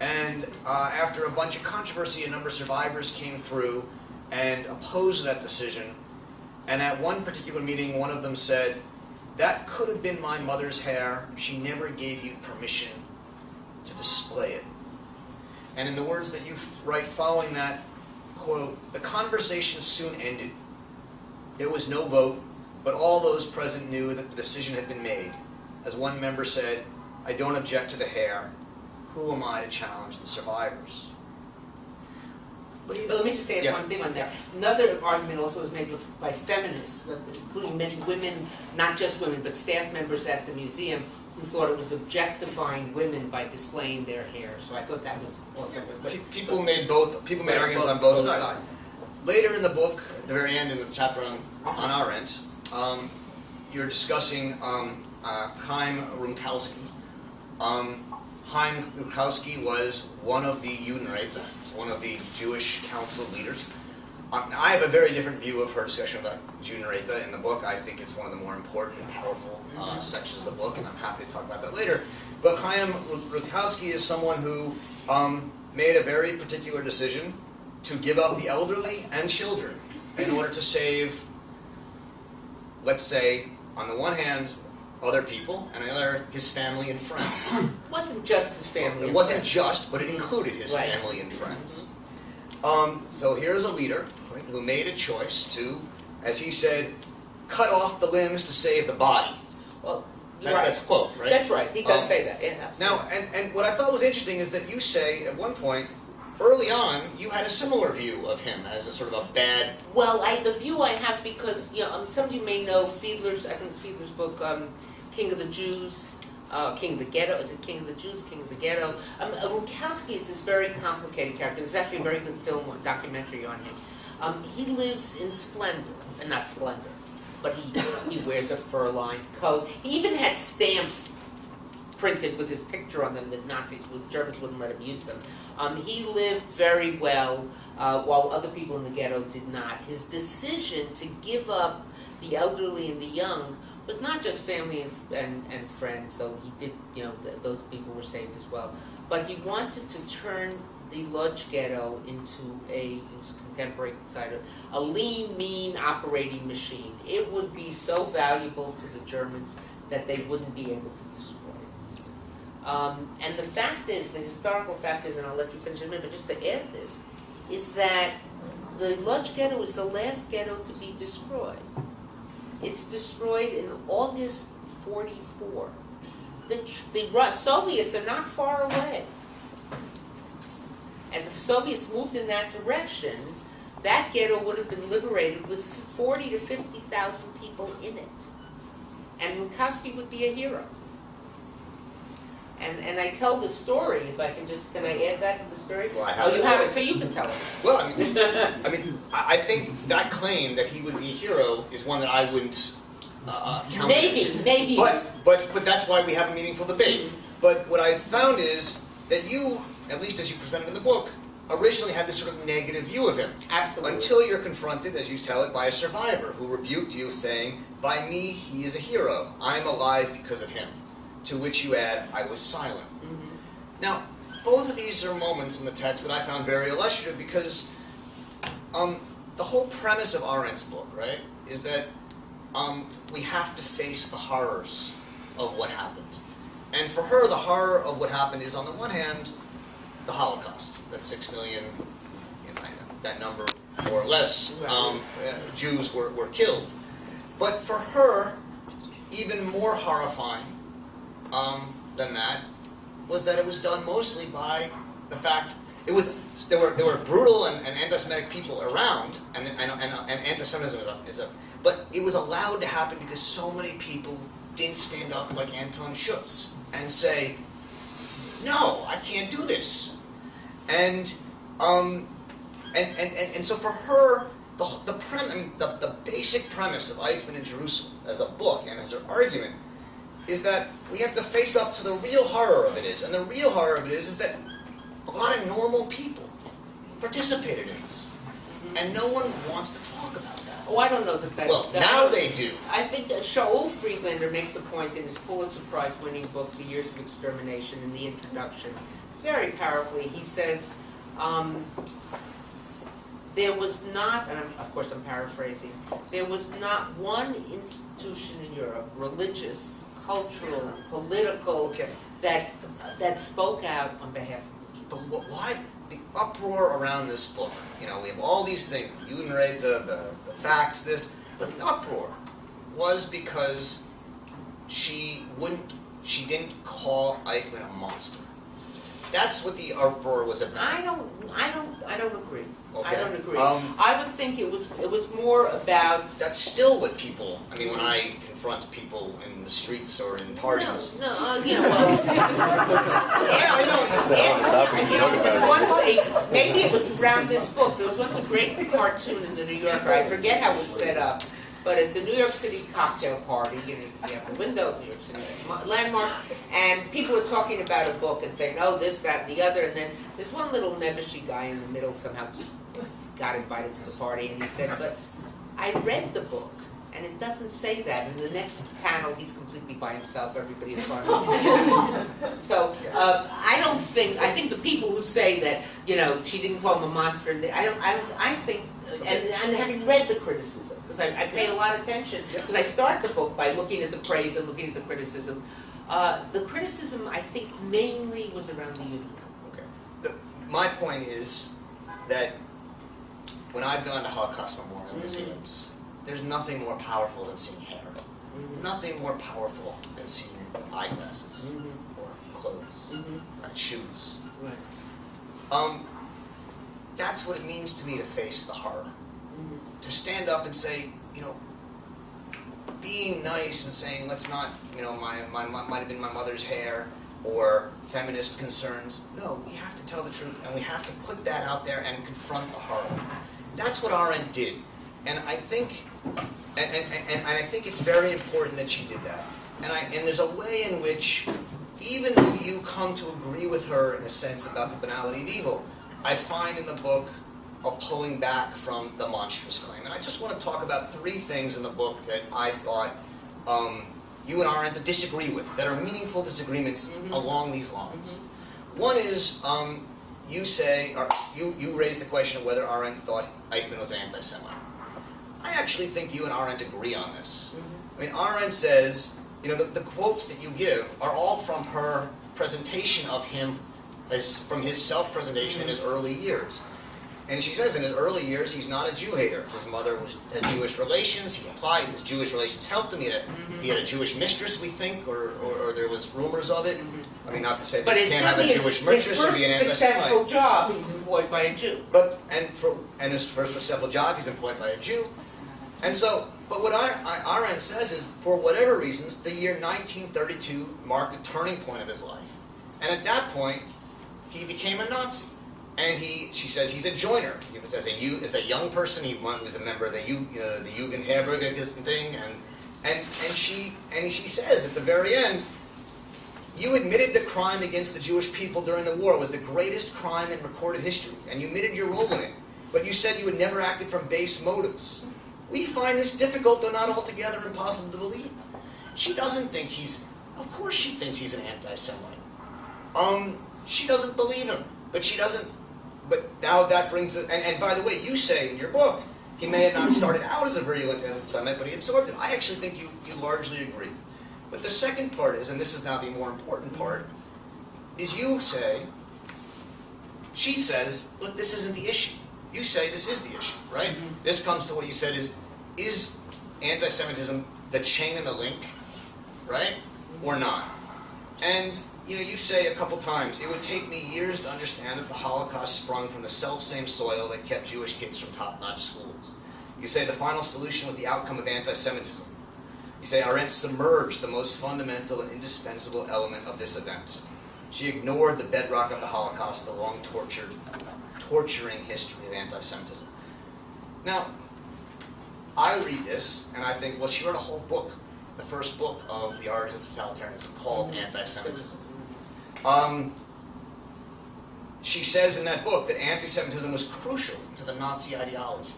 And after a bunch of controversy, a number of survivors came through and opposed that decision. And at one particular meeting, one of them said, "That could have been my mother's hair. She never gave you permission to display it." And in the words that you write following that, quote, "The conversation soon ended. There was no vote, but all those present knew that the decision had been made. As one member said, 'I don't object to the hair. Who am I to challenge the survivors?'" But let me just add one thing on that. Another argument also was made by feminists, including many women, not just women, but staff members at the museum, who thought it was objectifying women by displaying their hair. So I thought that was also good. People made arguments on both sides. Later in the book, at the very end, in the chapter on Arendt, you're discussing Chaim Rumkowski. Chaim Rumkowski was one of the Judenräte, one of the Jewish council leaders. I have a very different view of her discussion of the Judenräte in the book. I think it's one of the more important and powerful sections of the book, and I'm happy to talk about that later. But Chaim Rumkowski is someone who made a very particular decision to give up the elderly and children in order to save, let's say, on the one hand, other people, and on the other, his family and friends. It wasn't just his family and friends. It wasn't just, but it included his family and friends. So here's a leader who made a choice to, as he said, cut off the limbs to save the body. Well, that's a quote, right? That's right. He does say that. Yeah, absolutely. Now, and what I thought was interesting is that you say at one point, early on, you had a similar view of him as a sort of a bad... Well, the view I have because, some of you may know Fiedler's, I think it's Fiedler's book, King of the Jews, King of the Ghetto. Is it King of the Jews, King of the Ghetto? Rukowski is this very complicated character. There's actually a very good film, documentary on him. He lives in splendor, and not splendor, but he wears a fur-lined coat. He even had stamps printed with his picture on them that Germans wouldn't let him use them. He lived very well, while other people in the ghetto did not. His decision to give up the elderly and the young was not just family and friends, though he did, those people were saved as well. But he wanted to turn the Lodz ghetto into he was contemporary insider, a lean, mean operating machine. It would be so valuable to the Germans that they wouldn't be able to destroy it. And the fact is, the historical fact is, and I'll let you finish in a minute, but just to add this, is that the Lodz ghetto is the last ghetto to be destroyed. It's destroyed in August 44. The Soviets are not far away. And if the Soviets moved in that direction, that ghetto would have been liberated with 40 to 50,000 people in it. And Rukowski would be a hero. And I tell the story, if I can can I add that to the story? Well, I have you have it, so you can tell it. Well, I think that claim that he would be a hero is one that I wouldn't countenance. Maybe. But that's why we have a meaningful debate. But what I found is that you, at least as you presented in the book, originally had this sort of negative view of him. Absolutely. Until you're confronted, as you tell it, by a survivor who rebuked you, saying, "By me, he is a hero. I'm alive because of him." To which you add, "I was silent." Mm-hmm. Now, both of these are moments in the text that I found very illustrative because the whole premise of Arendt's book, right, is that we have to face the horrors of what happened. And for her, the horror of what happened is, on the one hand, the Holocaust, that 6 million, that number, more or less, Jews were killed. But for her, even more horrifying than that was that it was done mostly by the fact there were brutal and anti-Semitic people around, and anti-Semitism but it was allowed to happen because so many people didn't stand up like Anton Schutz and say, "No, I can't do this," and so for her, the basic premise of Eichmann in Jerusalem as a book and as her argument is that we have to face up to the real horror of it is. And the real horror of it is that a lot of normal people participated in this. And no one wants to talk about that. Oh, I don't know that that's... Well, now they do. I think that Shaul Friedlander makes the point in his Pulitzer Prize-winning book, The Years of Extermination, in the introduction, very powerfully. He says, there was not, and of course I'm paraphrasing, there was not one institution in Europe, religious, cultural, political, that spoke out on behalf of the Jews. But why the uproar around this book? We have all these things, the Judenrate, the facts, this, but the uproar was because she didn't call Eichmann a monster. That's what the uproar was about. I don't agree. Okay. I don't agree. I would think it was more about... That's still what people, when I confront people in the streets or in parties. No, well... Yeah, I know. There was once maybe it was around this book, there was once a great cartoon in the New Yorker, I forget how it was set up, but it's a New York City cocktail party, you can see out the window, New York City landmarks, and people are talking about a book and saying, oh, this, that, and the other, and then there's one little nebbishy guy in the middle somehow got invited to the party, and he said, but I read the book, and it doesn't say that. In the next panel, he's completely by himself, everybody is fine. So, I think the people who say that, she didn't call him a monster, I think, and having read the criticism, because I paid a lot of attention, because I start the book by looking at the praise and looking at the criticism. The criticism, I think, mainly was around the union. Okay. My point is that when I've gone to Holocaust memorial museums, there's nothing more powerful than seeing hair. Nothing more powerful than seeing eyeglasses or clothes, right, shoes. Right. that's what it means to me to face the horror. To stand up and say, being nice and saying, let's not, might have been my mother's hair, or feminist concerns. No, we have to tell the truth, and we have to put that out there and confront the horror. That's what Arendt did, and I think, and I think it's very important that she did that. And there's a way in which, even though you come to agree with her in a sense about the banality of evil, I find in the book a pulling back from the monstrous claim. And I just want to talk about 3 things in the book that I thought you and Arendt disagree with, that are meaningful disagreements along these lines. One is, you say, or you raise the question of whether Arendt thought Eichmann was an anti-Semite. I actually think you and Arendt agree on this. I mean, Arendt says, the quotes that you give are all from her presentation of him, from his self-presentation in his early years. And she says in his early years, he's not a Jew hater. His mother had Jewish relations. He applied. His Jewish relations helped him. He had a Jewish mistress, we think, or there was rumors of it. I mean, not to say that you can't have a Jewish mistress and be an anti-Semite. His first successful job, he's employed by a Jew. And his first successful job, he's employed by a Jew. And so, but what Arendt says is, for whatever reasons, the year 1932 marked a turning point of his life. And at that point, he became a Nazi. And she says he's a joiner. He was as a young person, he was a member of the Jugendherberge thing, and she says at the very end, you admitted the crime against the Jewish people during the war was the greatest crime in recorded history, and you admitted your role in it. But you said you had never acted from base motives. We find this difficult, though not altogether impossible to believe. She doesn't think of course she thinks he's an anti-Semite. She doesn't believe him, but she doesn't. But now that brings it, and by the way, you say in your book, he may have not started out as a virulent anti-Semite, but he absorbed it. I actually think you largely agree. But the second part is, and this is now the more important part, is you say, she says, look, this isn't the issue. You say this is the issue, right? This comes to what you said is anti-Semitism the chain and the link, right? Or not? And you say a couple times, it would take me years to understand that the Holocaust sprung from the self-same soil that kept Jewish kids from top-notch schools. You say the final solution was the outcome of anti-Semitism. You say Arendt submerged the most fundamental and indispensable element of this event. She ignored the bedrock of the Holocaust, the long torturing history of anti-Semitism. Now, I read this, and I think, well, she wrote a whole book, the first book of The Origins of Totalitarianism, called Anti-Semitism. She says in that book that anti-Semitism was crucial to the Nazi ideology.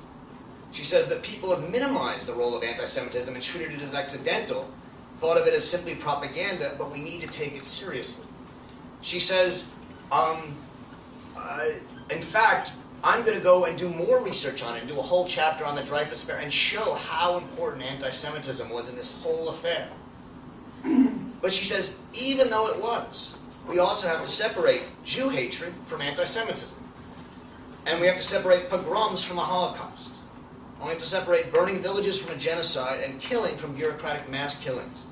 She says that people have minimized the role of anti-Semitism and treated it as accidental, thought of it as simply propaganda, but we need to take it seriously. She says, in fact, I'm going to go and do more research on it and do a whole chapter on the Dreyfus Affair and show how important anti-Semitism was in this whole affair. But she says, even though it was, we also have to separate Jew hatred from anti-Semitism. And we have to separate pogroms from a Holocaust. And we have to separate burning villages from a genocide and killing from bureaucratic mass killings.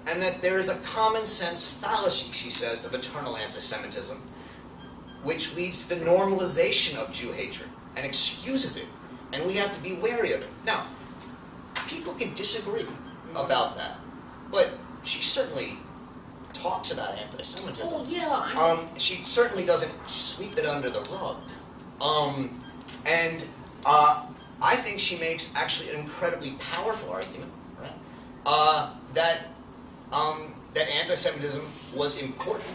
And that there is a common sense fallacy, she says, of eternal anti-Semitism, which leads to the normalization of Jew hatred and excuses it. And we have to be wary of it. Now, people can disagree about that, but she certainly talks about anti-Semitism. Oh, yeah. She certainly doesn't sweep it under the rug. I think she makes actually an incredibly powerful argument, right? That anti-Semitism was important,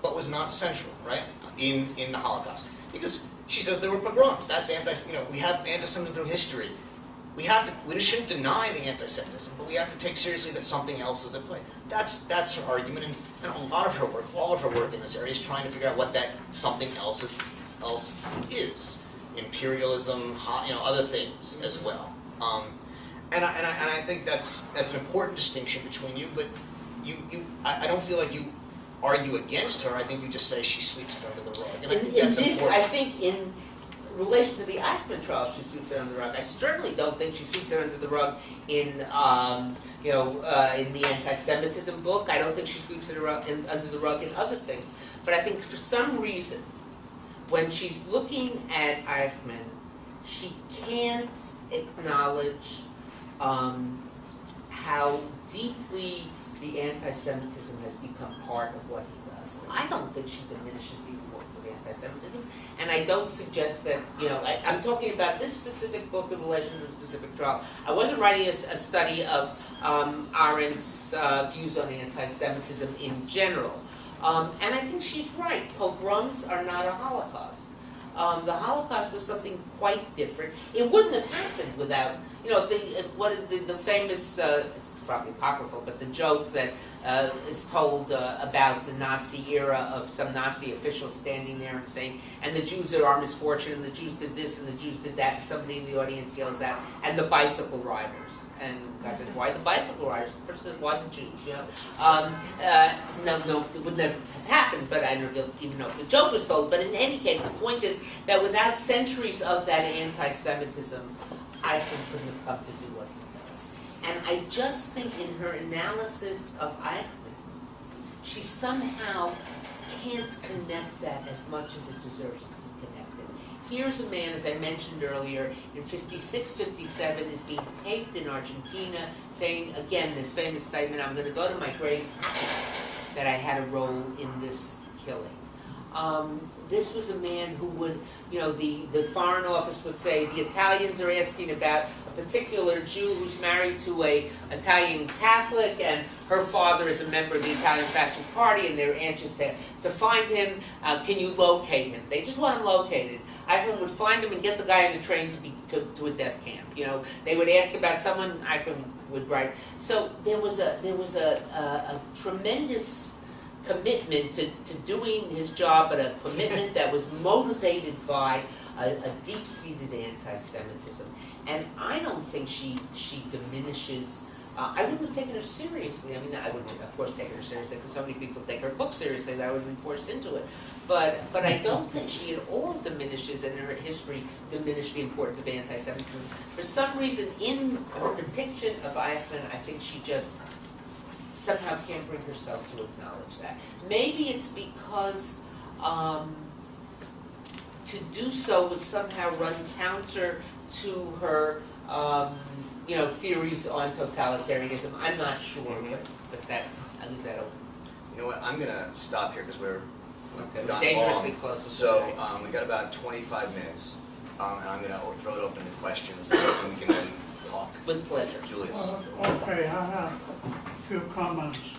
but was not central, right, in the Holocaust. Because she says there were pogroms. That's we have anti-Semitism through history. We shouldn't deny the anti-Semitism, but we have to take seriously that something else is at play. That's her argument, and a lot of her work, all of her work in this area, is trying to figure out what that something else is. Imperialism, other things as well. And I think that's an important distinction between you. But I don't feel like you argue against her. I think you just say she sweeps it under the rug, and I think that's important. I think in relation to the Eichmann trial, she sweeps it under the rug. I certainly don't think she sweeps it under the rug in the anti-Semitism book. I don't think she sweeps it under the rug in other things. But I think for some reason, when she's looking at Eichmann, she can't acknowledge how deeply the anti-Semitism has become part of what he does. I don't think she diminishes the importance of anti-Semitism, and I don't suggest that, I'm talking about this specific book in relation to the specific trial. I wasn't writing a study of Arendt's views on anti-Semitism in general. And I think she's right. Pogroms are not a Holocaust. The Holocaust was something quite different. It wouldn't have happened without, the famous, probably apocryphal, but the joke that is told about the Nazi era of some Nazi official standing there and saying, and the Jews are our misfortune, and the Jews did this, and the Jews did that, and somebody in the audience yells out, and the bicycle riders. And the guy says, why the bicycle riders? The person says, why the Jews? No, it would never have happened, but I don't even know if the joke was told. But in any case, the point is that without centuries of that anti-Semitism, Eichmann couldn't have come to do what he does. And I just think in her analysis of Eichmann, she somehow can't connect that as much as it deserves to be connected. Here's a man, as I mentioned earlier, in 56, 57, is being taped in Argentina, saying, again, this famous statement, I'm going to go to my grave that I had a role in this killing. This was a man who would, the Foreign Office would say, the Italians are asking about a particular Jew who's married to an Italian Catholic, and her father is a member of the Italian Fascist Party, and they're anxious to find him. Can you locate him? They just want him located. Eichmann would find him and get the guy on the train to a death camp. They would ask about someone, Eichmann would write. So there was a tremendous commitment to doing his job, but a commitment that was motivated by a deep-seated anti-Semitism. And I don't think she diminishes. I wouldn't have taken her seriously. I mean, I wouldn't, of course, take her seriously because so many people take her book seriously that I would have been forced into it. But I don't think she at all diminishes, and her history diminished the importance of anti-Semitism. For some reason, in her depiction of Eichmann, I think she just somehow can't bring herself to acknowledge that. Maybe it's because to do so would somehow run counter to her, theories on totalitarianism. I'm not sure, but that I leave that open. You know what? I'm going to stop here because we're gone dangerously long. close. So we got about 25 minutes, and I'm going to throw it open to questions, and we can then talk. With pleasure. Julius. Okay, I have a few comments,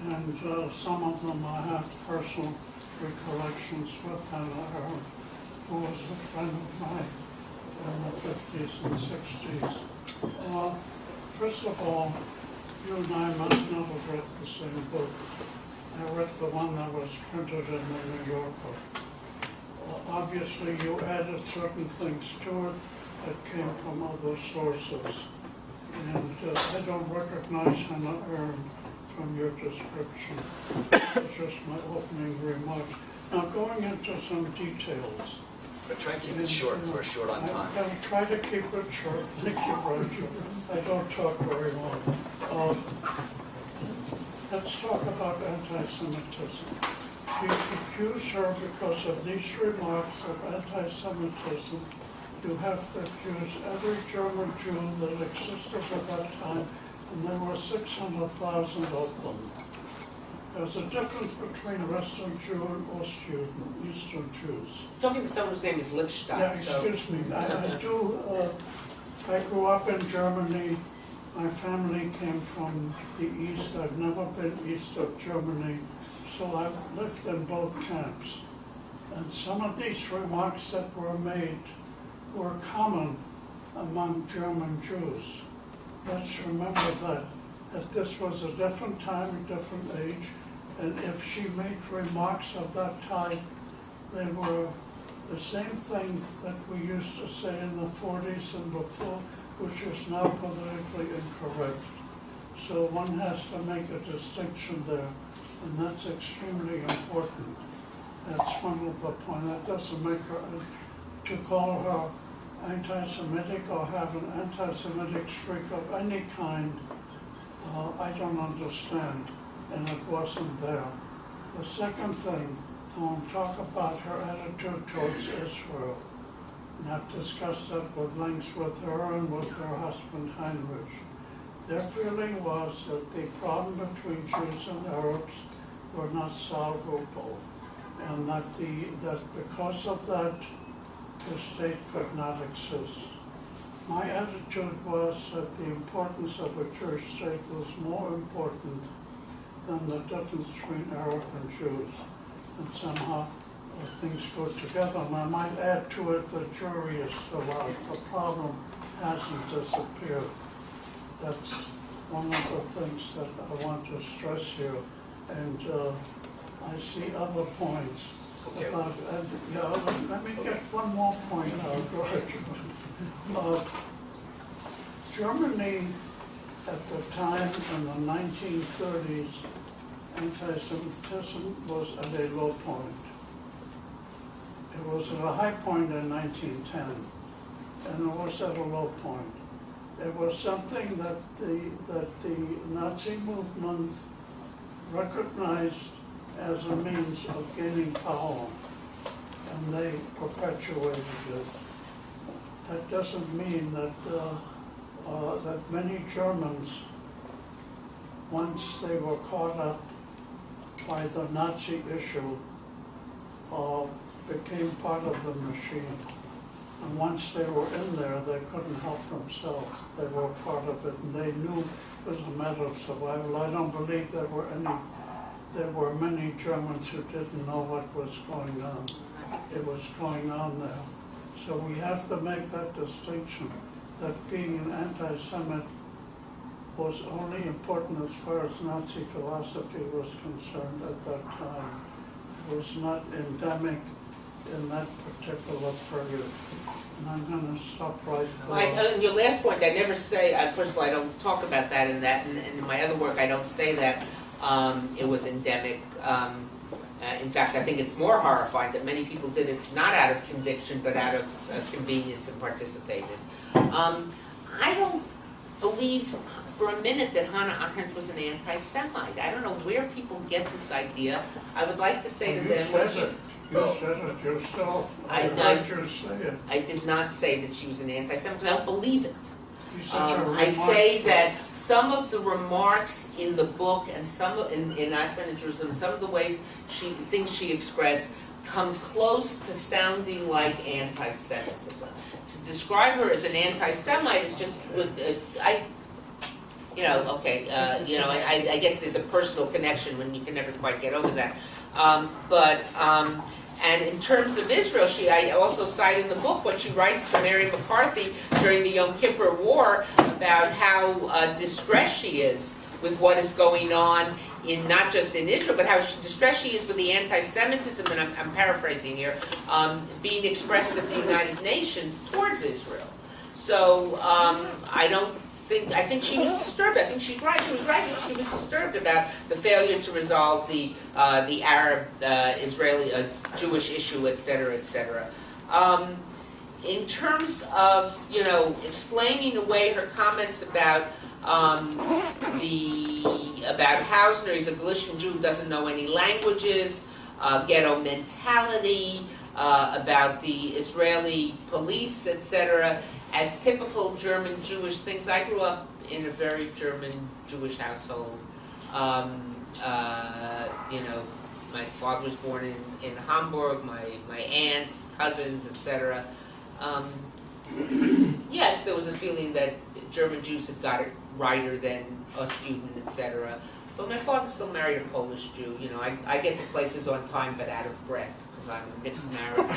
and some of them I have personal recollections with Hannah, who was a friend of mine in the 50s and 60s. First of all, you and I must not have read the same book. I read the one that was printed in the New Yorker. Obviously, you added certain things to it that came from other sources. And I don't recognize Hannah Arendt from your description. It's just my opening remarks. Now, going into some details. But try to keep it short, because we're short on time. I'll try to keep it short. Thank you, Roger. I don't talk very long. Let's talk about anti-Semitism. You accuse her because of these remarks of anti-Semitism. You have to accuse every German Jew that existed at that time, and there were 600,000 of them. There's a difference between Western Jew and Eastern Jews. Talking to someone whose name is Lipstadt. Yeah, excuse me. I grew up in Germany. My family came from the East. I've never been east of Germany, so I've lived in both camps. And some of these remarks that were made were common among German Jews. Let's remember that this was a different time, a different age, and if she made remarks of that type, they were the same thing that we used to say in the 40s and before, which is now politically incorrect. So one has to make a distinction there, and that's extremely important. That's one of the points. That doesn't make her, to call her anti-Semitic or have an anti-Semitic streak of any kind, I don't understand, and it wasn't there. The second thing, I want to talk about her attitude towards Israel. And I've discussed that with length with her and with her husband Heinrich. Their feeling was that the problem between Jews and Arabs were not solvable, and that because of that, the state could not exist. My attitude was that the importance of a Jewish state was more important than the difference between Arab and Jews, and somehow things go together. And I might add to it, the jury is still out. The problem hasn't disappeared. That's one of the things that I want to stress here. And I see other points. Okay. About, let me get one more point out, George. Germany, at the time in the 1930s, anti-Semitism was at a low point. It was at a high point in 1910, and it was at a low point. It was something that the Nazi movement recognized as a means of gaining power, and they perpetuated it. That doesn't mean that that many Germans, once they were caught up by the Nazi issue, became part of the machine. And once they were in there, they couldn't help themselves. They were part of it, and they knew it was a matter of survival. I don't believe there were many Germans who didn't know what was going on. It was going on there. So we have to make that distinction, that being an anti-Semite was only important as far as Nazi philosophy was concerned at that time. It was not endemic in that particular period. And I'm going to stop right there. And your last point, I never say, first of all, I don't talk about that in that, and in my other work, I don't say that it was endemic. In fact, I think it's more horrifying that many people did it not out of conviction, but out of convenience and participated. I don't believe for a minute that Hannah Arendt was an anti-Semite. I don't know where people get this idea. I would like to say to them... You said it yourself. I heard you say it. I did not say that she was an anti-Semite, because I don't believe it. I say that some of the remarks in the book and some in Eichmann and Jerusalem, some of the ways things she expressed come close to sounding like anti-Semitism. To describe her as an anti-Semite is just, I guess there's a personal connection when you can never quite get over that. And in terms of Israel, I also cite in the book what she writes to Mary McCarthy during the Yom Kippur War about how distressed she is with what is going on not just in Israel, but how distressed she is with the anti-Semitism, and I'm paraphrasing here, being expressed at the United Nations towards Israel. So I think she was disturbed. I think she's right. She was right. She was disturbed about the failure to resolve the Arab, Israeli, Jewish issue, et cetera, et cetera. In terms of explaining away her comments about about Hausner, he's a Galician Jew who doesn't know any languages, ghetto mentality, about the Israeli police, etc. As typical German Jewish things. I grew up in a very German Jewish household. My father was born in Hamburg, my aunts, cousins, etc. Yes, there was a feeling that German Jews had got it righter than a student, etc. But my father still married a Polish Jew. I get to places on time but out of breath because I'm a mixed marriage.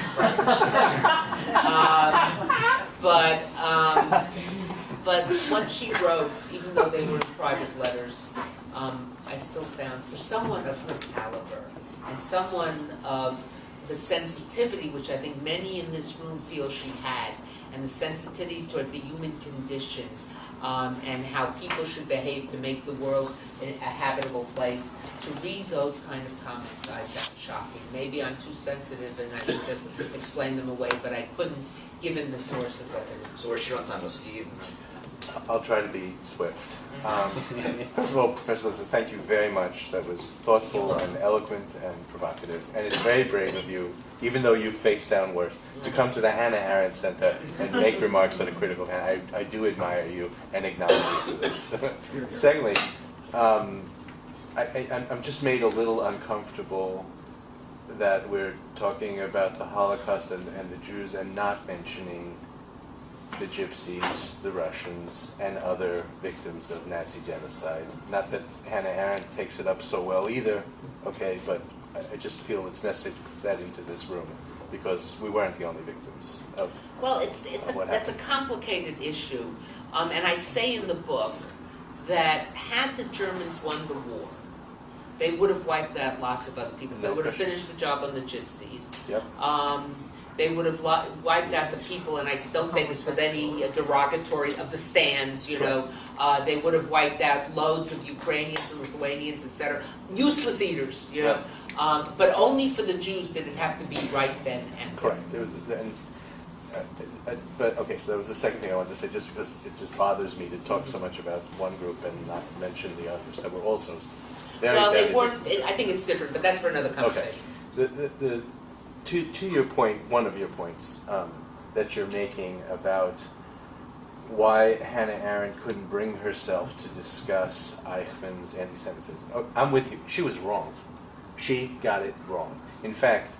But what she wrote, even though they were in private letters, I still found, for someone of her caliber and someone of the sensitivity, which I think many in this room feel she had, and the sensitivity toward the human condition, and how people should behave to make the world a habitable place, to read those kind of comments I found shocking. Maybe I'm too sensitive and I should just explain them away, but I couldn't, given the source of what they were. So we're short on time with Steve. I'll try to be swift. First of all, Professor Lipstadt, thank you very much. That was thoughtful and eloquent and provocative. And it's very brave of you, even though you faced down worse, to come to the Hannah Arendt Center and make remarks that are critical. And I do admire you and acknowledge you for this. Secondly, I'm just made a little uncomfortable that we're talking about the Holocaust and the Jews and not mentioning the Gypsies, the Russians, and other victims of Nazi genocide. Not that Hannah Arendt takes it up so well either, okay, but I just feel it's necessary to put that into this room because we weren't the only victims of Well, what that's a happened. complicated issue, and I say in the book that had the Germans won the war, they would have wiped out lots of other people. So they would have finished the job on the Gypsies. Yep. They would have wiped out the people, and I don't say this with any derogatory of the stands, you know. They would have wiped out loads of Ukrainians and Lithuanians, etc. Useless eaters, you know. But only for the Jews did it have to be right then and there. Correct. But okay, so that was the second thing I wanted to say, just because it just bothers me to talk so much about one group and not mention the others that were also very, Well, they very weren't. I think it's different, but that's for another conversation. Okay. To your point, one of your points that you're making about why Hannah Arendt couldn't bring herself to discuss Eichmann's anti-Semitism. Oh, I'm with you. She was wrong. She got it wrong. In fact,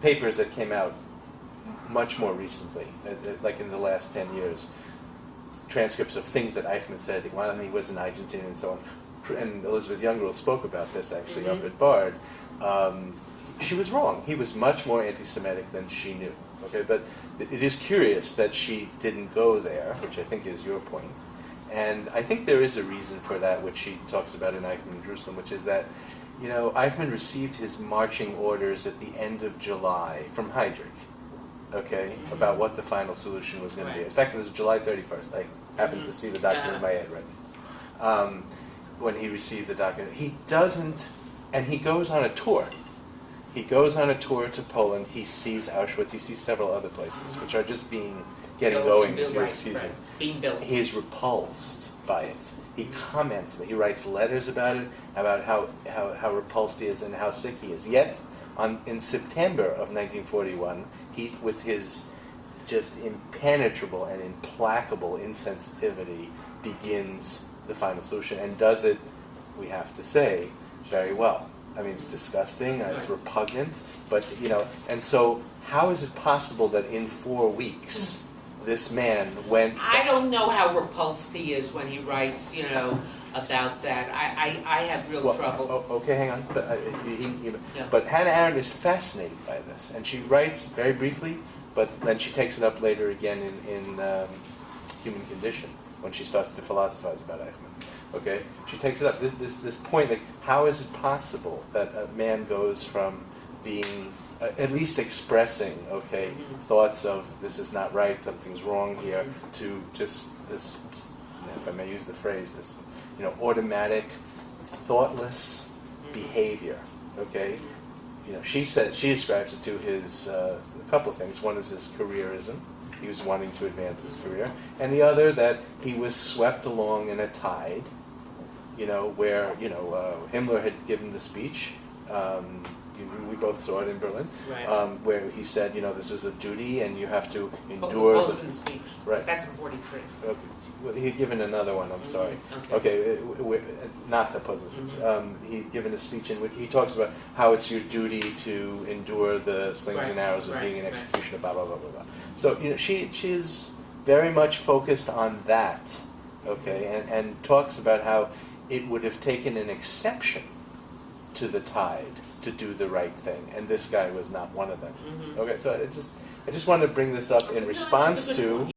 papers that came out much more recently, like in the last 10 years, transcripts of things that Eichmann said when he was in Argentina and so on. And Elizabeth Youngerl spoke about this actually up at Bard. She was wrong. He was much more anti-Semitic than she knew. Okay, but it is curious that she didn't go there, which I think is your point. And I think there is a reason for that, which she talks about in Eichmann in Jerusalem, which is that, you know, Eichmann received his marching orders at the end of July from Heydrich, okay, about what the final solution was going to be. In fact, it was July 31st. I happened to see the document in my head right when he received the document. He doesn't, and he goes on a tour. He goes on a tour to Poland. He sees Auschwitz. He sees several other places, which are just getting going. Being built. He is repulsed by it. He comments, he writes letters about it, about how repulsed he is and how sick he is. Yet, in September of 1941, he, with his just impenetrable and implacable insensitivity, begins the final solution and does it, we have to say, very well. I mean, it's disgusting, it's repugnant, but, you know, and so how is it possible that in 4 weeks this man went... I don't know how repulsed he is when he writes, you know, about that. I have real trouble. Okay, hang on. But Hannah Arendt is fascinated by this, and she writes very briefly, but then she takes it up later again in Human Condition, when she starts to philosophize about Eichmann. Okay, she takes it up. This point, like, how is it possible that a man goes from being at least expressing, okay, thoughts of this is not right, something's wrong here, to just this, if I may use the phrase, this, you know, automatic, thoughtless behavior. Okay, you know, she ascribes it to his a couple of things. One is his careerism. He was wanting to advance his career, and the other that he was swept along in a tide. You know, where, you know, Himmler had given the speech, we both saw it in Berlin, where he said, you know, this was a duty and you have to endure the speech. Right. That's in 43. Okay. Well, he had given another one, I'm sorry. Okay, not the Posen speech. He'd given a speech in which he talks about how it's your duty to endure the slings and arrows of being an executioner, blah, blah, blah, blah, blah. So, you know, she is very much focused on that, okay, and talks about how it would have taken an exception to the tide to do the right thing, and this guy was not one of them. Okay, so I just wanted to bring this up in response to